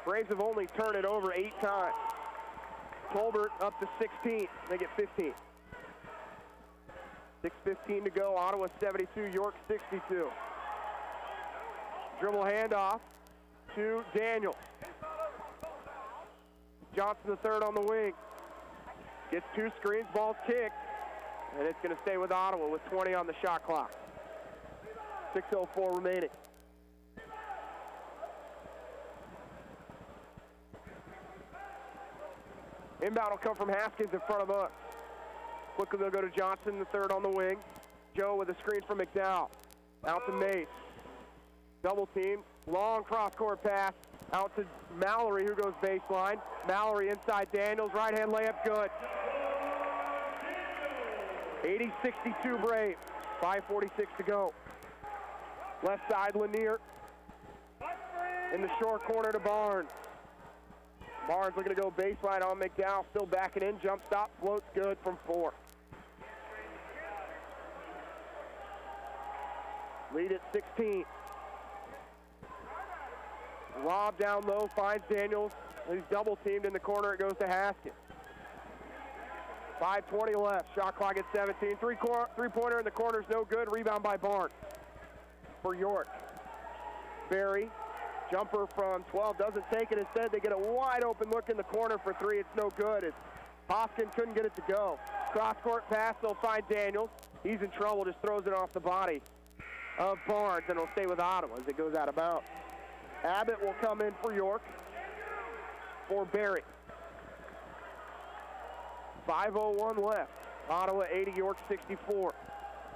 Braves have only turned it over 8 times. Tolbert up to 16. They get 15. 6:15 to go. Ottawa 72, York 62. Dribble handoff to Daniels. Johnson the third on the wing. Gets 2 screens, ball's kicked, and it's going to stay with Ottawa with 20 on the shot clock. 6:04 remaining. Inbound will come from Haskins in front of us. Quickly they'll go to Johnson, the third on the wing. Joe with a screen from McDowell. Out to Mace. Double team, long cross-court pass. Out to Mallory, who goes baseline. Mallory inside Daniels, right-hand layup, good. 80-62 Braves, 5:46 to go. Left side, Lanier. In the short corner to Barnes. Barnes looking to go baseline on McDowell, still backing in. Jump stop, floats good from 4. Lead at 16. Lob down low, finds Daniels. He's double teamed in the corner. It goes to Haskins. 5:20 left. Shot clock at 17. Three-pointer in the corner is no good. Rebound by Barnes for York. Barry, jumper from 12, doesn't take it. Instead, they get a wide open look in the corner for 3. It's no good. Hoskins couldn't get it to go. Cross-court pass. They'll find Daniels. He's in trouble. Just throws it off the body of Barnes, and it'll stay with Ottawa as it goes out of bounds. Abbott will come in for York for Berry. 5:01 left. Ottawa 80, York 64.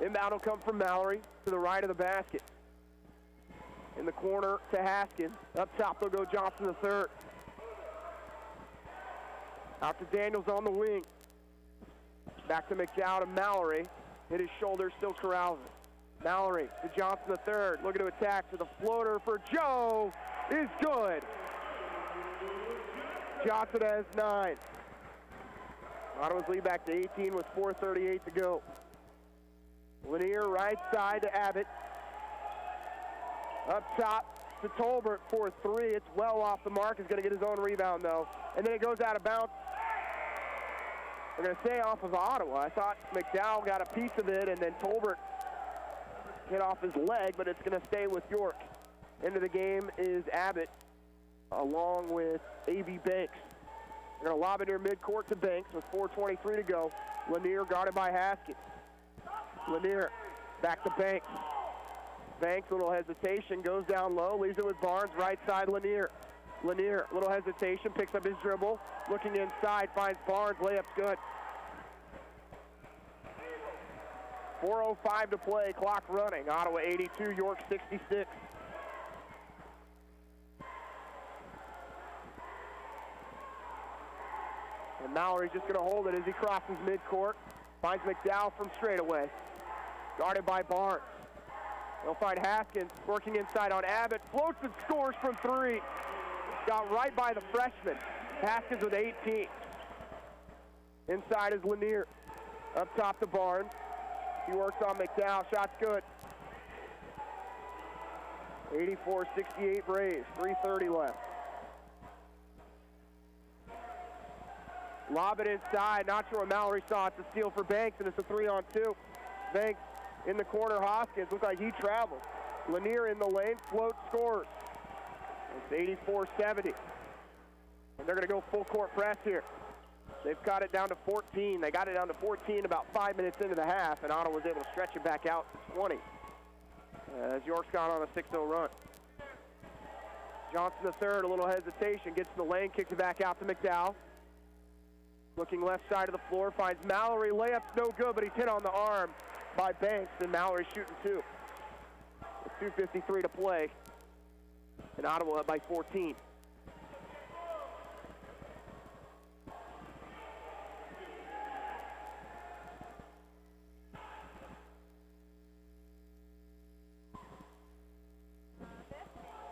Inbound will come from Mallory to the right of the basket. In the corner to Haskins. Up top, they'll go Johnson the third. Out to Daniels on the wing. Back to McDowell to Mallory. Hit his shoulder, still corrals it. Mallory to Johnson the third. Looking to attack to the floater for Joe. Is good. Johnson has 9. Ottawa's lead back to 18 with 4:38 to go. Lanier right side to Abbott. Up top to Tolbert for 3. It's well off the mark. He's going to get his own rebound, though. And then it goes out of bounds. They're going to stay off of Ottawa. I thought McDowell got a piece of it, and then Tolbert hit off his leg, but it's going to stay with York. Into the game is Abbott, along with A.B. Banks. They're going to lob it near midcourt to Banks with 4:23 to go. Lanier guarded by Haskins. Lanier back to Banks. Banks, a little hesitation, goes down low, leaves it with Barnes, right side Lanier. Lanier, a little hesitation, picks up his dribble, looking inside, finds Barnes, layup's good. 4:05 to play, clock running. Ottawa 82, York 66. And Mallory's just going to hold it as he crosses midcourt. Finds McDowell from straightaway. Guarded by Barnes. They'll find Haskins working inside on Abbott. Floats and scores from 3. Got right by the freshman. Haskins with 18. Inside is Lanier. Up top to Barnes. He works on McDowell. Shot's good. 84-68 Braves. 3:30 left. Lob it inside. Not sure what Mallory saw. It's a steal for Banks, and it's a 3-on-2. Banks in the corner. Hoskins looks like he traveled. Lanier in the lane. Float, scores. It's 84-70. And they're going to go full court press here. They've got it down to 14. They got it down to 14 about 5 minutes into the half, and Ottawa was able to stretch it back out to 20. As York's gone on a 6-0 run. Johnson the third, a little hesitation, gets in the lane, kicks it back out to McDowell. Looking left side of the floor, finds Mallory. Layup's no good, but he's hit on the arm by Banks, and Mallory's shooting 2. With 2:53 to play, and Ottawa up by 14.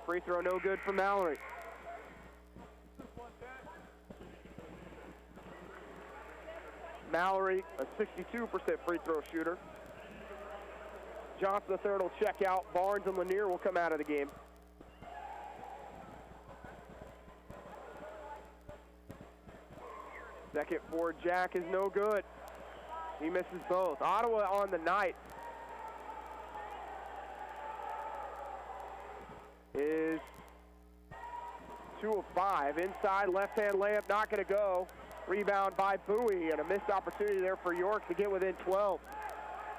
Free throw no good for Mallory. Mallory, a 62% free throw shooter. Johnson the third will check out. Barnes and Lanier will come out of the game. Second for Jack is no good. He misses both. Ottawa on the night is 2 of 5. Inside, left-hand layup, not going to go. Rebound by Bowie, and a missed opportunity there for York to get within 12.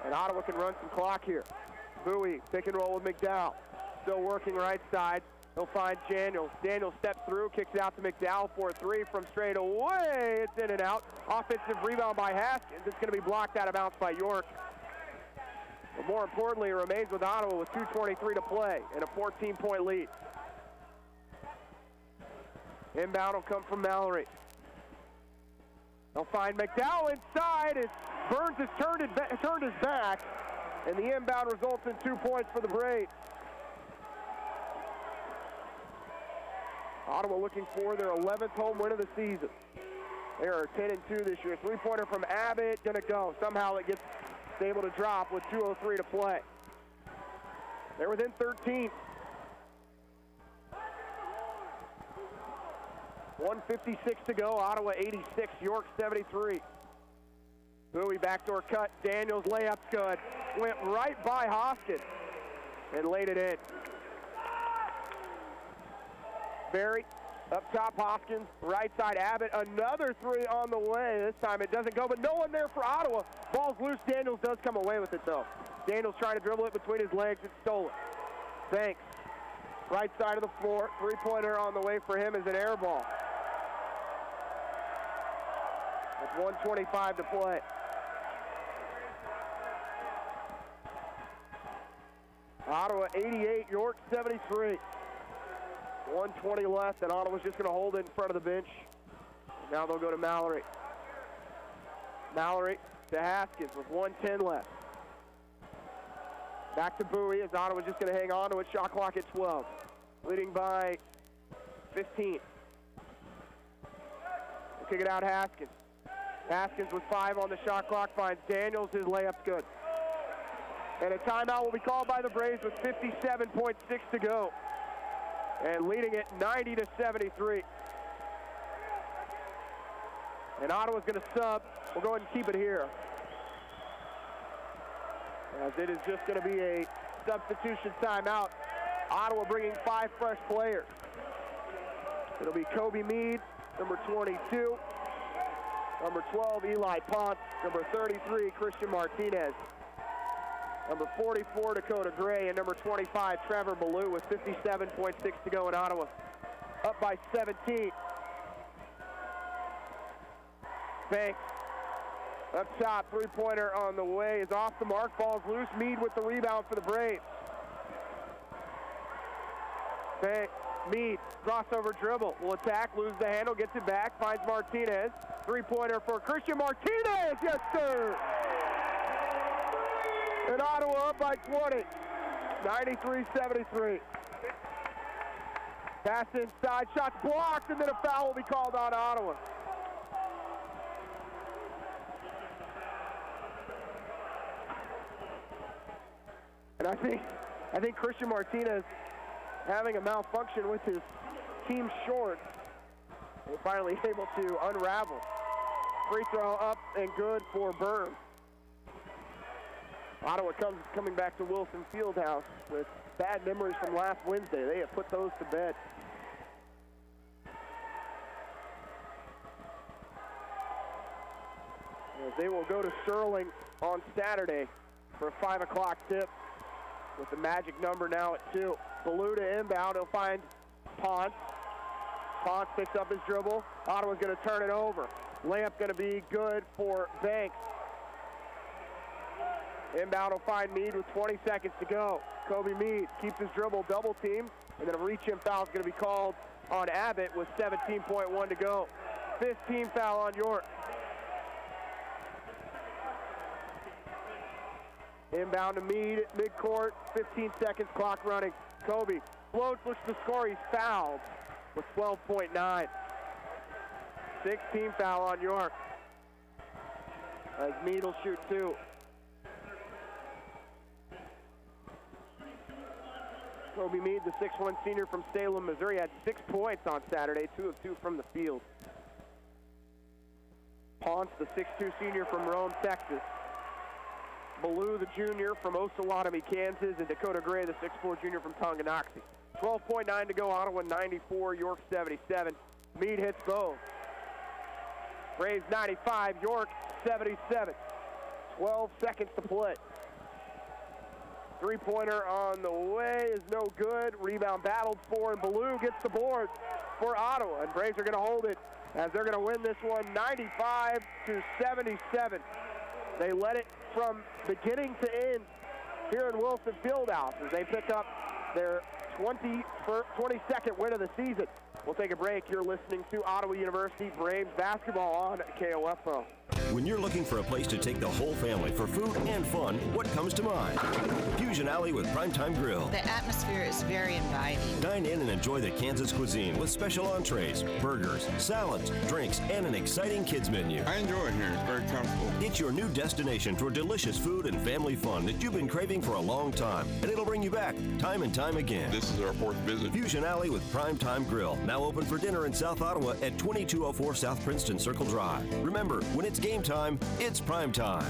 And Ottawa can run some clock here. Bowie, pick and roll with McDowell. Still working right side. He'll find Daniels. Daniels steps through, kicks it out to McDowell for 3 from straight away. It's in and out. Offensive rebound by Haskins. It's going to be blocked out of bounds by York. But more importantly, it remains with Ottawa with 2:23 to play and a 14-point lead. Inbound will come from Mallory. They'll find McDowell inside as Burns has turned his back, and the inbound results in 2 points for the Braves. Ottawa looking for their 11th home win of the season. They are 10-2 this year. Three-pointer from Abbott, gonna go. Somehow it gets able to drop with 2:03 to play. They're within 13. 1:56 to go. Ottawa 86, York 73. Bowie backdoor cut. Daniels layup's good. Went right by Hoskins and laid it in. Berry up top, Hoskins. Right side, Abbott. Another 3 on the way. This time it doesn't go, but no one there for Ottawa. Ball's loose. Daniels does come away with it, though. Daniels trying to dribble it between his legs. It's stolen. Banks, right side of the floor. Three-pointer on the way for him is an air ball. With 1:25 to play. Ottawa 88, York 73. 1:20 left, and Ottawa's just going to hold it in front of the bench. Now they'll go to Mallory. Mallory to Haskins with 1:10 left. Back to Bowie as Ottawa's just going to hang on to it. Shot clock at 12. Leading by 15. We'll kick it out Haskins. Haskins with 5 on the shot clock finds Daniels. His layup's good. And a timeout will be called by the Braves with 57.6 to go. And leading it 90-73. And Ottawa's going to sub. We'll go ahead and keep it here, as it is just going to be a substitution timeout. Ottawa bringing 5 fresh players. It'll be Kobe Meade, number 22. Number 12, Eli Ponce. Number 33, Christian Martinez. Number 44, Dakota Gray. And number 25, Trevor Ballou with 57.6 to go in Ottawa. Up by 17. Banks. Up top, three-pointer on the way is off the mark. Ball's loose. Meade with the rebound for the Braves. Banks. Meade, crossover dribble, will attack, lose the handle, gets it back, finds Martinez. Three-pointer for Christian Martinez, yes sir! And Ottawa up by 20, 93-73. Pass inside, shots blocked, and then a foul will be called on Ottawa. And I think Christian Martinez having a malfunction with his team shorts, and finally able to unravel. Free throw up and good for Burns. Ottawa coming back to Wilson Fieldhouse with bad memories from last Wednesday. They have put those to bed. As they will go to Sterling on Saturday for a 5 o'clock tip, with the magic number now at 2. Ballou to inbound. He'll find Ponce. Ponce picks up his dribble. Ottawa's going to turn it over. Layup going to be good for Banks. Inbound will find Meade with 20 seconds to go. Kobe Meade keeps his dribble, double team, and then a reach-in foul is going to be called on Abbott with 17.1 to go. 15 foul on York. Inbound to Meade at midcourt, 15 seconds, clock running. Kobe floats, looks to score, he's fouled with 12.9. 16 foul on York, as Meade will shoot 2. Kobe Meade, the 6'1 senior from Salem, Missouri, had 6 points on Saturday, 2 of 2 from the field. Ponce, the 6'2 senior from Rome, Texas. Ballou, the junior from Osawatomie, Kansas, and Dakota Gray, the 6'4 junior from Tonganoxie. 12.9 to go, Ottawa 94, York 77. Meade hits both. Braves 95, York 77. 12 seconds to play. Three-pointer on the way is no good. Rebound battled for, and Ballou gets the board for Ottawa. And Braves are going to hold it as they're going to win this one 95-77. They led it from beginning to end here in Wilson Fieldhouse as they pick up their 22nd win of the season. We'll take a break. You're listening to Ottawa University Braves basketball on KOFO. When you're looking for a place to take the whole family for food and fun, what comes to mind? Fusion Alley with Primetime Grill. The atmosphere is very inviting. Dine in and enjoy the Kansas cuisine with special entrees, burgers, salads, drinks, and an exciting kids menu. I enjoy it here. It's very comfortable. It's your new destination for delicious food and family fun that you've been craving for a long time, and it'll bring you back time and time again. This is our 4th visit. Fusion Alley with Primetime Grill, now open for dinner in South Ottawa at 2204 South Princeton Circle Drive. Remember, when it's game time, it's prime time.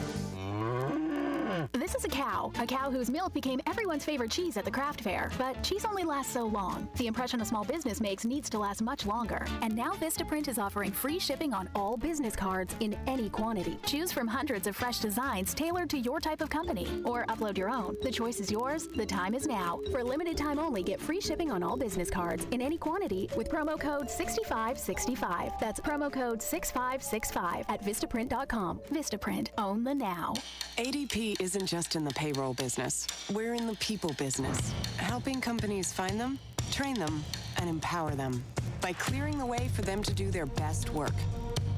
This is a cow whose milk became everyone's favorite cheese at the craft fair. But cheese only lasts so long. The impression a small business makes needs to last much longer. And now Vistaprint is offering free shipping on all business cards in any quantity. Choose from hundreds of fresh designs tailored to your type of company, or upload your own. The choice is yours. The time is now. For a limited time only, get free shipping on all business cards in any quantity with promo code 6565. That's promo code 6565 at Vistaprint.com. Vistaprint. Own the now. ADP isn't just in the payroll business. We're in the people business, helping companies find them, train them, and empower them by clearing the way for them to do their best work.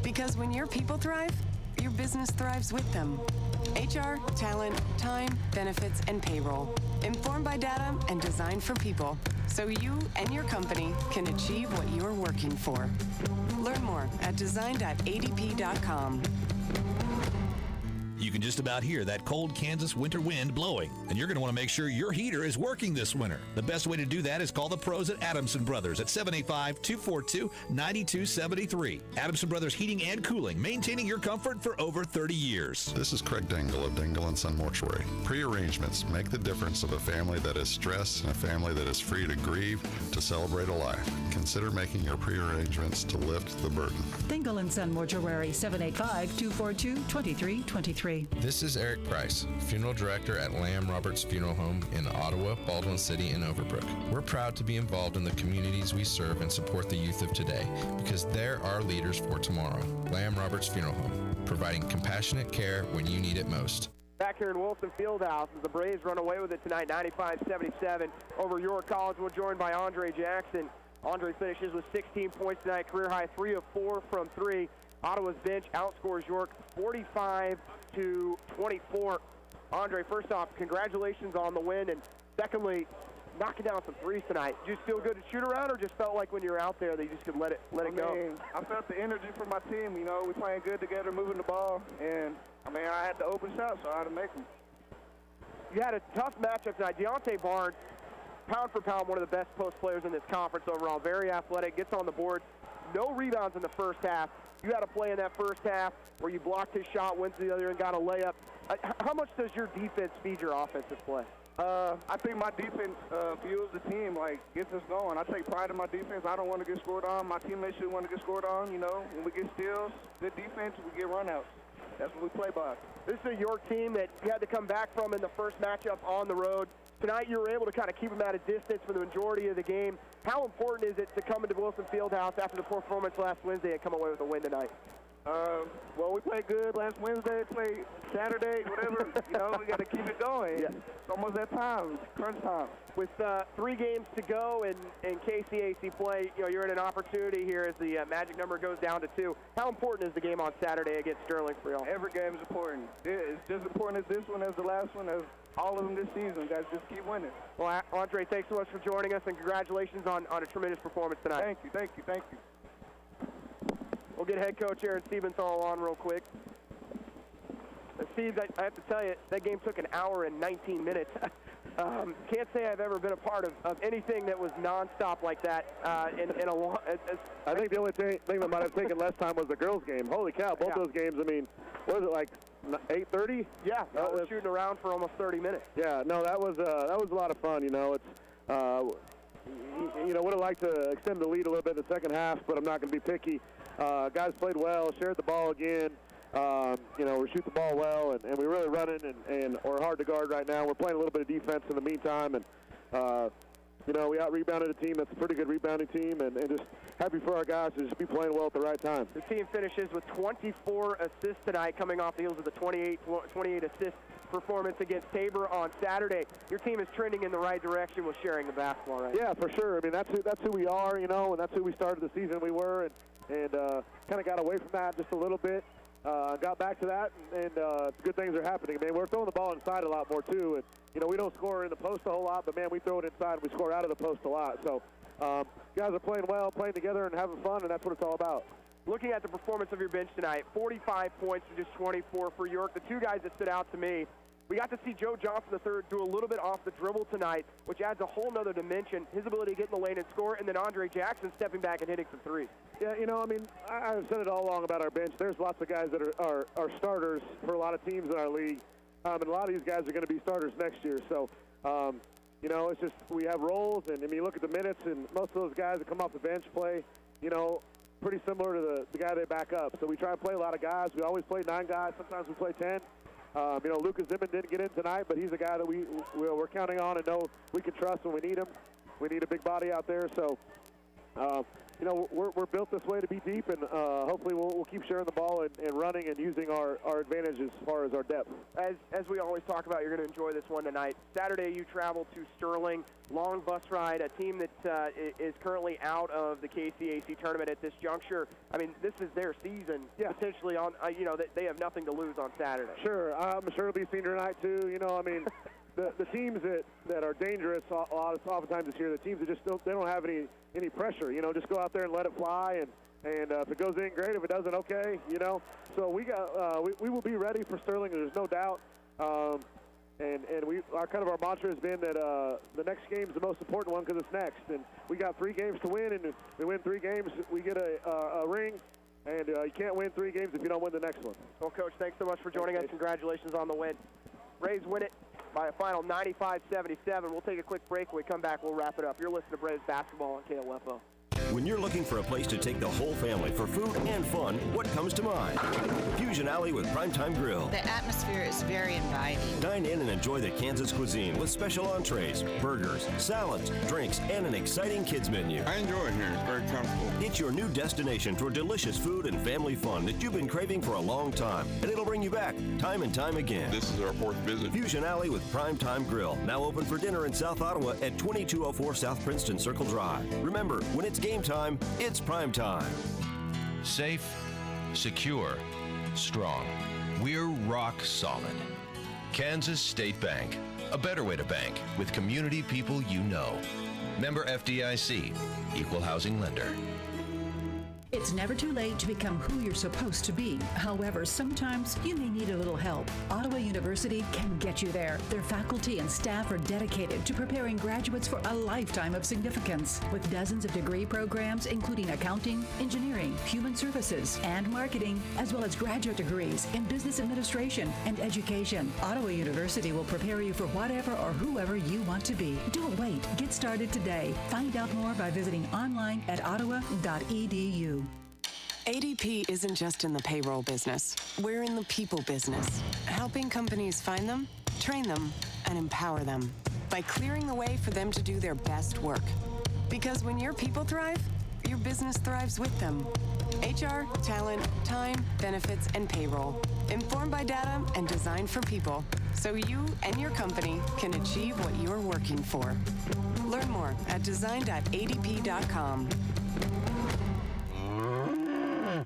Because when your people thrive, your business thrives with them. HR, talent, time, benefits, and payroll. Informed by data and designed for people, so you and your company can achieve what you're working for. Learn more at design.adp.com. You can just about hear that cold Kansas winter wind blowing, and you're going to want to make sure your heater is working this winter. The best way to do that is call the pros at Adamson Brothers at 785-242-9273. Adamson Brothers Heating and Cooling, maintaining your comfort for over 30 years. This is Craig Dingle of Dingle & Son Mortuary. Pre-arrangements make the difference of a family that is stressed and a family that is free to grieve, to celebrate a life. Consider making your pre-arrangements to lift the burden. Dingle & Son Mortuary, 785-242-2323. This is Eric Price, Funeral Director at Lamb Roberts Funeral Home in Ottawa, Baldwin City, and Overbrook. We're proud to be involved in the communities we serve and support the youth of today, because they're our leaders for tomorrow. Lamb Roberts Funeral Home, providing compassionate care when you need it most. Back here in Wilson Fieldhouse as the Braves run away with it tonight, 95-77 over York College. We're joined by Andre Jackson. Andre finishes with 16 points tonight, career high 3 of 4 from 3. Ottawa's bench outscores York 45-24. Andre, first off, congratulations on the win, and secondly, knocking down some threes tonight. Did you feel good to shoot around, or just felt like when you were out there that you just could let it go? I felt the energy from my team. You know, we're playing good together, moving the ball, and I had the open shot, so I had to make them. You had a tough matchup tonight. Deontay Barnes, pound for pound, one of the best post players in this conference overall. Very athletic, gets on the board. No rebounds in the first half. You had a play in that first half where you blocked his shot, went to the other and got a layup. How much does your defense feed your offensive play? I think my defense fuels the team, gets us going. I take pride in my defense. I don't want to get scored on. My teammates should want to get scored on. You know, when we get steals, good defense, we get runouts. That's what we play by. This is your team that you had to come back from in the first matchup on the road. Tonight you were able to kind of keep them at a distance for the majority of the game. How important is it to come into Wilson Fieldhouse after the performance last Wednesday and come away with a win tonight? Well, we played good last Wednesday, played Saturday, whatever. You know, we got to keep it going. Yeah. It's almost that time. It's crunch time. With 3 games to go in KCAC play, you know, you're in an opportunity here as the magic number goes down to 2. How important is the game on Saturday against Sterling for y'all? Every game is important. It's just as important as this one, as the last one, as all of them this season. Guys, just keep winning. Well, Andre, thanks so much for joining us, and congratulations on a tremendous performance tonight. Thank you, thank you, thank you. We'll get head coach Aaron Siebenthal on real quick. Steve, I have to tell you, that game took an hour and 19 minutes. Can't say I've ever been a part of anything that was nonstop like that in a long. I think the only thing that might have taken less time was the girls' game. Holy cow! Both those games. I mean, what was it, like 8:30? Yeah, I was shooting around for almost 30 minutes. Yeah, no, that was a lot of fun. You know, it's would have liked to extend the lead a little bit in the second half, but I'm not going to be picky. Guys played well, shared the ball again. We shoot the ball well, and we're really running, and we're hard to guard right now. We're playing a little bit of defense in the meantime, and we out-rebounded a team that's a pretty good rebounding team, and just happy for our guys to just be playing well at the right time. The team finishes with 24 assists tonight, coming off the heels of the 28 assist performance against Tabor on Saturday. Your team is trending in the right direction with sharing the basketball, right? Yeah, for sure. I mean, that's who we are, and that's who we started the season we were, and kind of got away from that just a little bit. Got back to that, and good things are happening. Man, we're throwing the ball inside a lot more, too. And, we don't score in the post a whole lot, but, man, we throw it inside and we score out of the post a lot. So, guys are playing well, playing together, and having fun, and that's what it's all about. Looking at the performance of your bench tonight, 45 points to just 24 for York. The 2 guys that stood out to me, we got to see Joe Johnson III do a little bit off the dribble tonight, which adds a whole nother dimension, his ability to get in the lane and score, and then Andre Jackson stepping back and hitting some threes. Yeah, I've said it all along about our bench. There's lots of guys that are starters for a lot of teams in our league. and a lot of these guys are going to be starters next year. So, you know, it's just we have roles, and I mean, you look at the minutes, and most of those guys that come off the bench play, you know, pretty similar to the guy they back up. So we try and play a lot of guys. We always play 9 guys. Sometimes we play 10. You know, Lucas Zimman didn't get in tonight, but he's a guy that we're counting on and know we can trust when we need him. We need a big body out there. So, you know, we're built this way to be deep, and hopefully we'll keep sharing the ball and running and using our advantage as far as our depth. As we always talk about, you're going to enjoy this one tonight. Saturday, you travel to Sterling, long bus ride, a team that is currently out of the KCAC tournament at this juncture. I mean, this is their season, potentially on, you know, they have nothing to lose on Saturday. Sure. I'm sure it'll be senior night, too. You know, I mean, the teams that are dangerous oftentimes this year, the teams that just they don't have any pressure. You know, just go out there and let it fly, and if it goes in, great. If it doesn't, okay. You know, so we will be ready for Sterling. There's no doubt. And our mantra has been that the next game is the most important one because it's next. And we got 3 games to win, and if we win 3 games, we get a ring. And you can't win 3 games if you don't win the next one. Well, Coach, thanks so much for joining us. Congratulations on the win. Braves win it by a final 95-77. We'll take a quick break. When we come back, we'll wrap it up. You're listening to Braves Basketball on KOFO. When you're looking for a place to take the whole family for food and fun, what comes to mind? Fusion Alley with Primetime Grill. The atmosphere is very inviting. Dine in and enjoy the Kansas cuisine with special entrees, burgers, salads, drinks, and an exciting kids menu. I enjoy it here. It's very comfortable. It's your new destination for delicious food and family fun that you've been craving for a long time, and it'll bring you back time and time again. This is our 4th visit. Fusion Alley with Primetime Grill, now open for dinner in South Ottawa at 2204 South Princeton Circle Drive. Remember, when it's game time, it's prime time. Safe, secure, strong. We're rock solid. Kansas State Bank. A better way to bank with community people you know. Member FDIC. Equal housing lender. It's never too late to become who you're supposed to be. However, sometimes you may need a little help. Ottawa University can get you there. Their faculty and staff are dedicated to preparing graduates for a lifetime of significance. With dozens of degree programs, including accounting, engineering, human services, and marketing, as well as graduate degrees in business administration and education, Ottawa University will prepare you for whatever or whoever you want to be. Don't wait. Get started today. Find out more by visiting online at ottawa.edu. ADP isn't just in the payroll business. We're in the people business, helping companies find them, train them, and empower them by clearing the way for them to do their best work. Because when your people thrive, your business thrives with them. HR, talent, time, benefits, and payroll. Informed by data and designed for people, so you and your company can achieve what you're working for. Learn more at design.adp.com.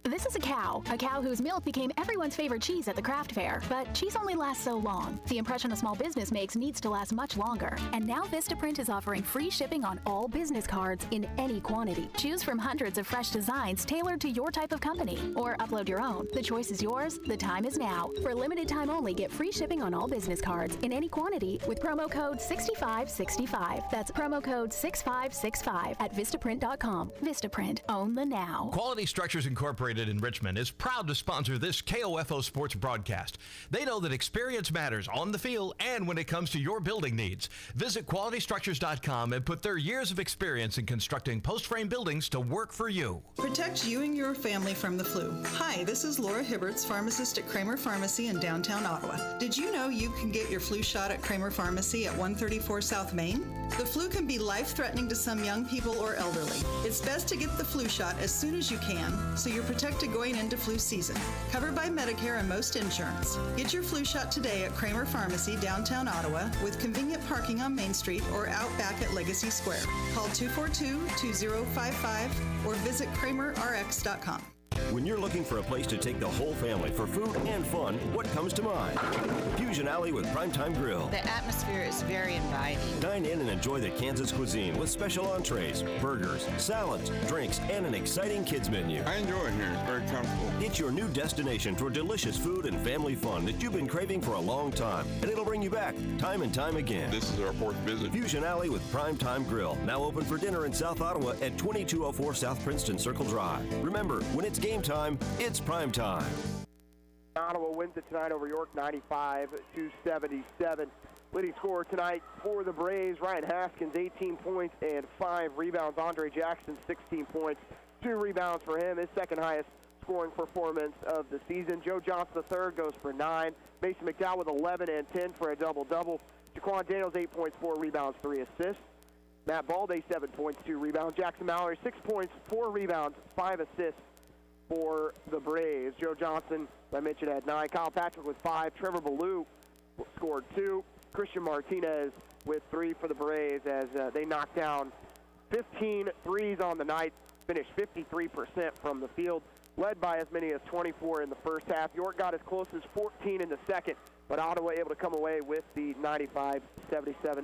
This is a cow whose milk became everyone's favorite cheese at the craft fair. But cheese only lasts so long. The impression a small business makes needs to last much longer. And now Vistaprint is offering free shipping on all business cards in any quantity. Choose from hundreds of fresh designs tailored to your type of company. Or upload your own. The choice is yours. The time is now. For a limited time only, get free shipping on all business cards in any quantity with promo code 6565. That's promo code 6565 at Vistaprint.com. Vistaprint. Own the now. Quality Structures Incorporated in Richmond is proud to sponsor this KOFO sports broadcast. They know that experience matters on the field and when it comes to your building needs. Visit QualityStructures.com and put their years of experience in constructing post-frame buildings to work for you. Protect you and your family from the flu. Hi, this is Laura Hibberts, pharmacist at Kramer Pharmacy in downtown Ottawa. Did you know you can get your flu shot at Kramer Pharmacy at 134 South Main? The flu can be life-threatening to some young people or elderly. It's best to get the flu shot as soon as you can so you're protected going into flu season. Covered by Medicare and most insurance. Get your flu shot today at Kramer Pharmacy, downtown Ottawa, with convenient parking on Main Street or out back at Legacy Square. Call 242-2055 or visit KramerRx.com. When you're looking for a place to take the whole family for food and fun, what comes to mind? Fusion Alley with Primetime Grill. The atmosphere is very inviting. Dine in and enjoy the Kansas cuisine with special entrees, burgers, salads, drinks, and an exciting kids menu. I enjoy it here. It's very comfortable. It's your new destination for delicious food and family fun that you've been craving for a long time, and it'll bring you back time and time again. This is our 4th visit. Fusion Alley with Primetime Grill, now open for dinner in South Ottawa at 2204 South Princeton Circle Drive. Remember, when it's game time, it's prime time. Ottawa wins it tonight over York 95-77. Leading scorer tonight for the Braves, Ryan Haskins, 18 points and 5 rebounds. Andre Jackson, 16 points, 2 rebounds for him, his second highest scoring performance of the season. Joe Johnson III goes for 9. Mason McDowell with 11 and 10 for a double-double. Jaquan Daniels, 8 points, 4 rebounds, 3 assists. Matt Balde, 7 points, 2 rebounds. Jackson Mallory, 6 points, 4 rebounds, 5 assists for the Braves. Joe Johnson, as I mentioned, had 9. Kyle Patrick with 5. Trevor Ballou scored 2. Christian Martinez with 3 for the Braves as they knocked down 15 threes on the night, finished 53% from the field, led by as many as 24 in the first half. York got as close as 14 in the second, but Ottawa able to come away with the 95-77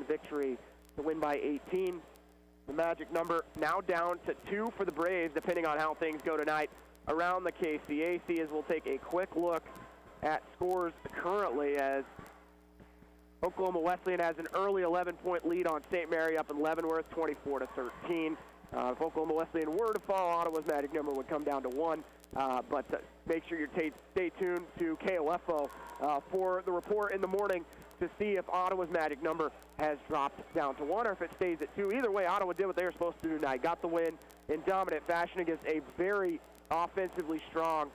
victory to win by 18. The magic number now down to 2 for the Braves, depending on how things go tonight around the KCAC, as we'll take a quick look at scores currently, as Oklahoma Wesleyan has an early 11-point lead on St. Mary up in Leavenworth, 24-13. If Oklahoma Wesleyan were to fall, Ottawa's magic number would come down to 1. But make sure you stay tuned to KOFO for the report in the morning to see if Ottawa's magic number has dropped down to 1 or if it stays at 2. Either way, Ottawa did what they were supposed to do tonight. Got the win in dominant fashion against a very offensively strong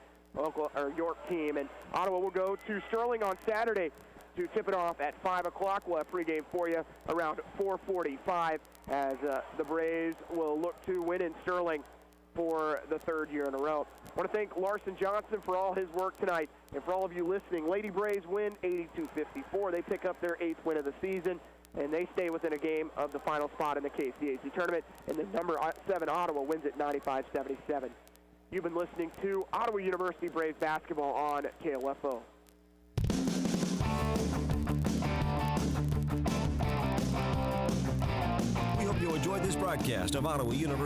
York team. And Ottawa will go to Sterling on Saturday to tip it off at 5 o'clock. We'll have pregame for you around 4:45 as the Braves will look to win in Sterling for the 3rd year in a row. I want to thank Larson Johnson for all his work tonight, and for all of you listening. Lady Braves win 82-54. They pick up their 8th win of the season, and they stay within a game of the final spot in the KCAC tournament, and the number 7 Ottawa wins it 95-77. You've been listening to Ottawa University Braves basketball on KOFO. We hope you enjoyed this broadcast of Ottawa University.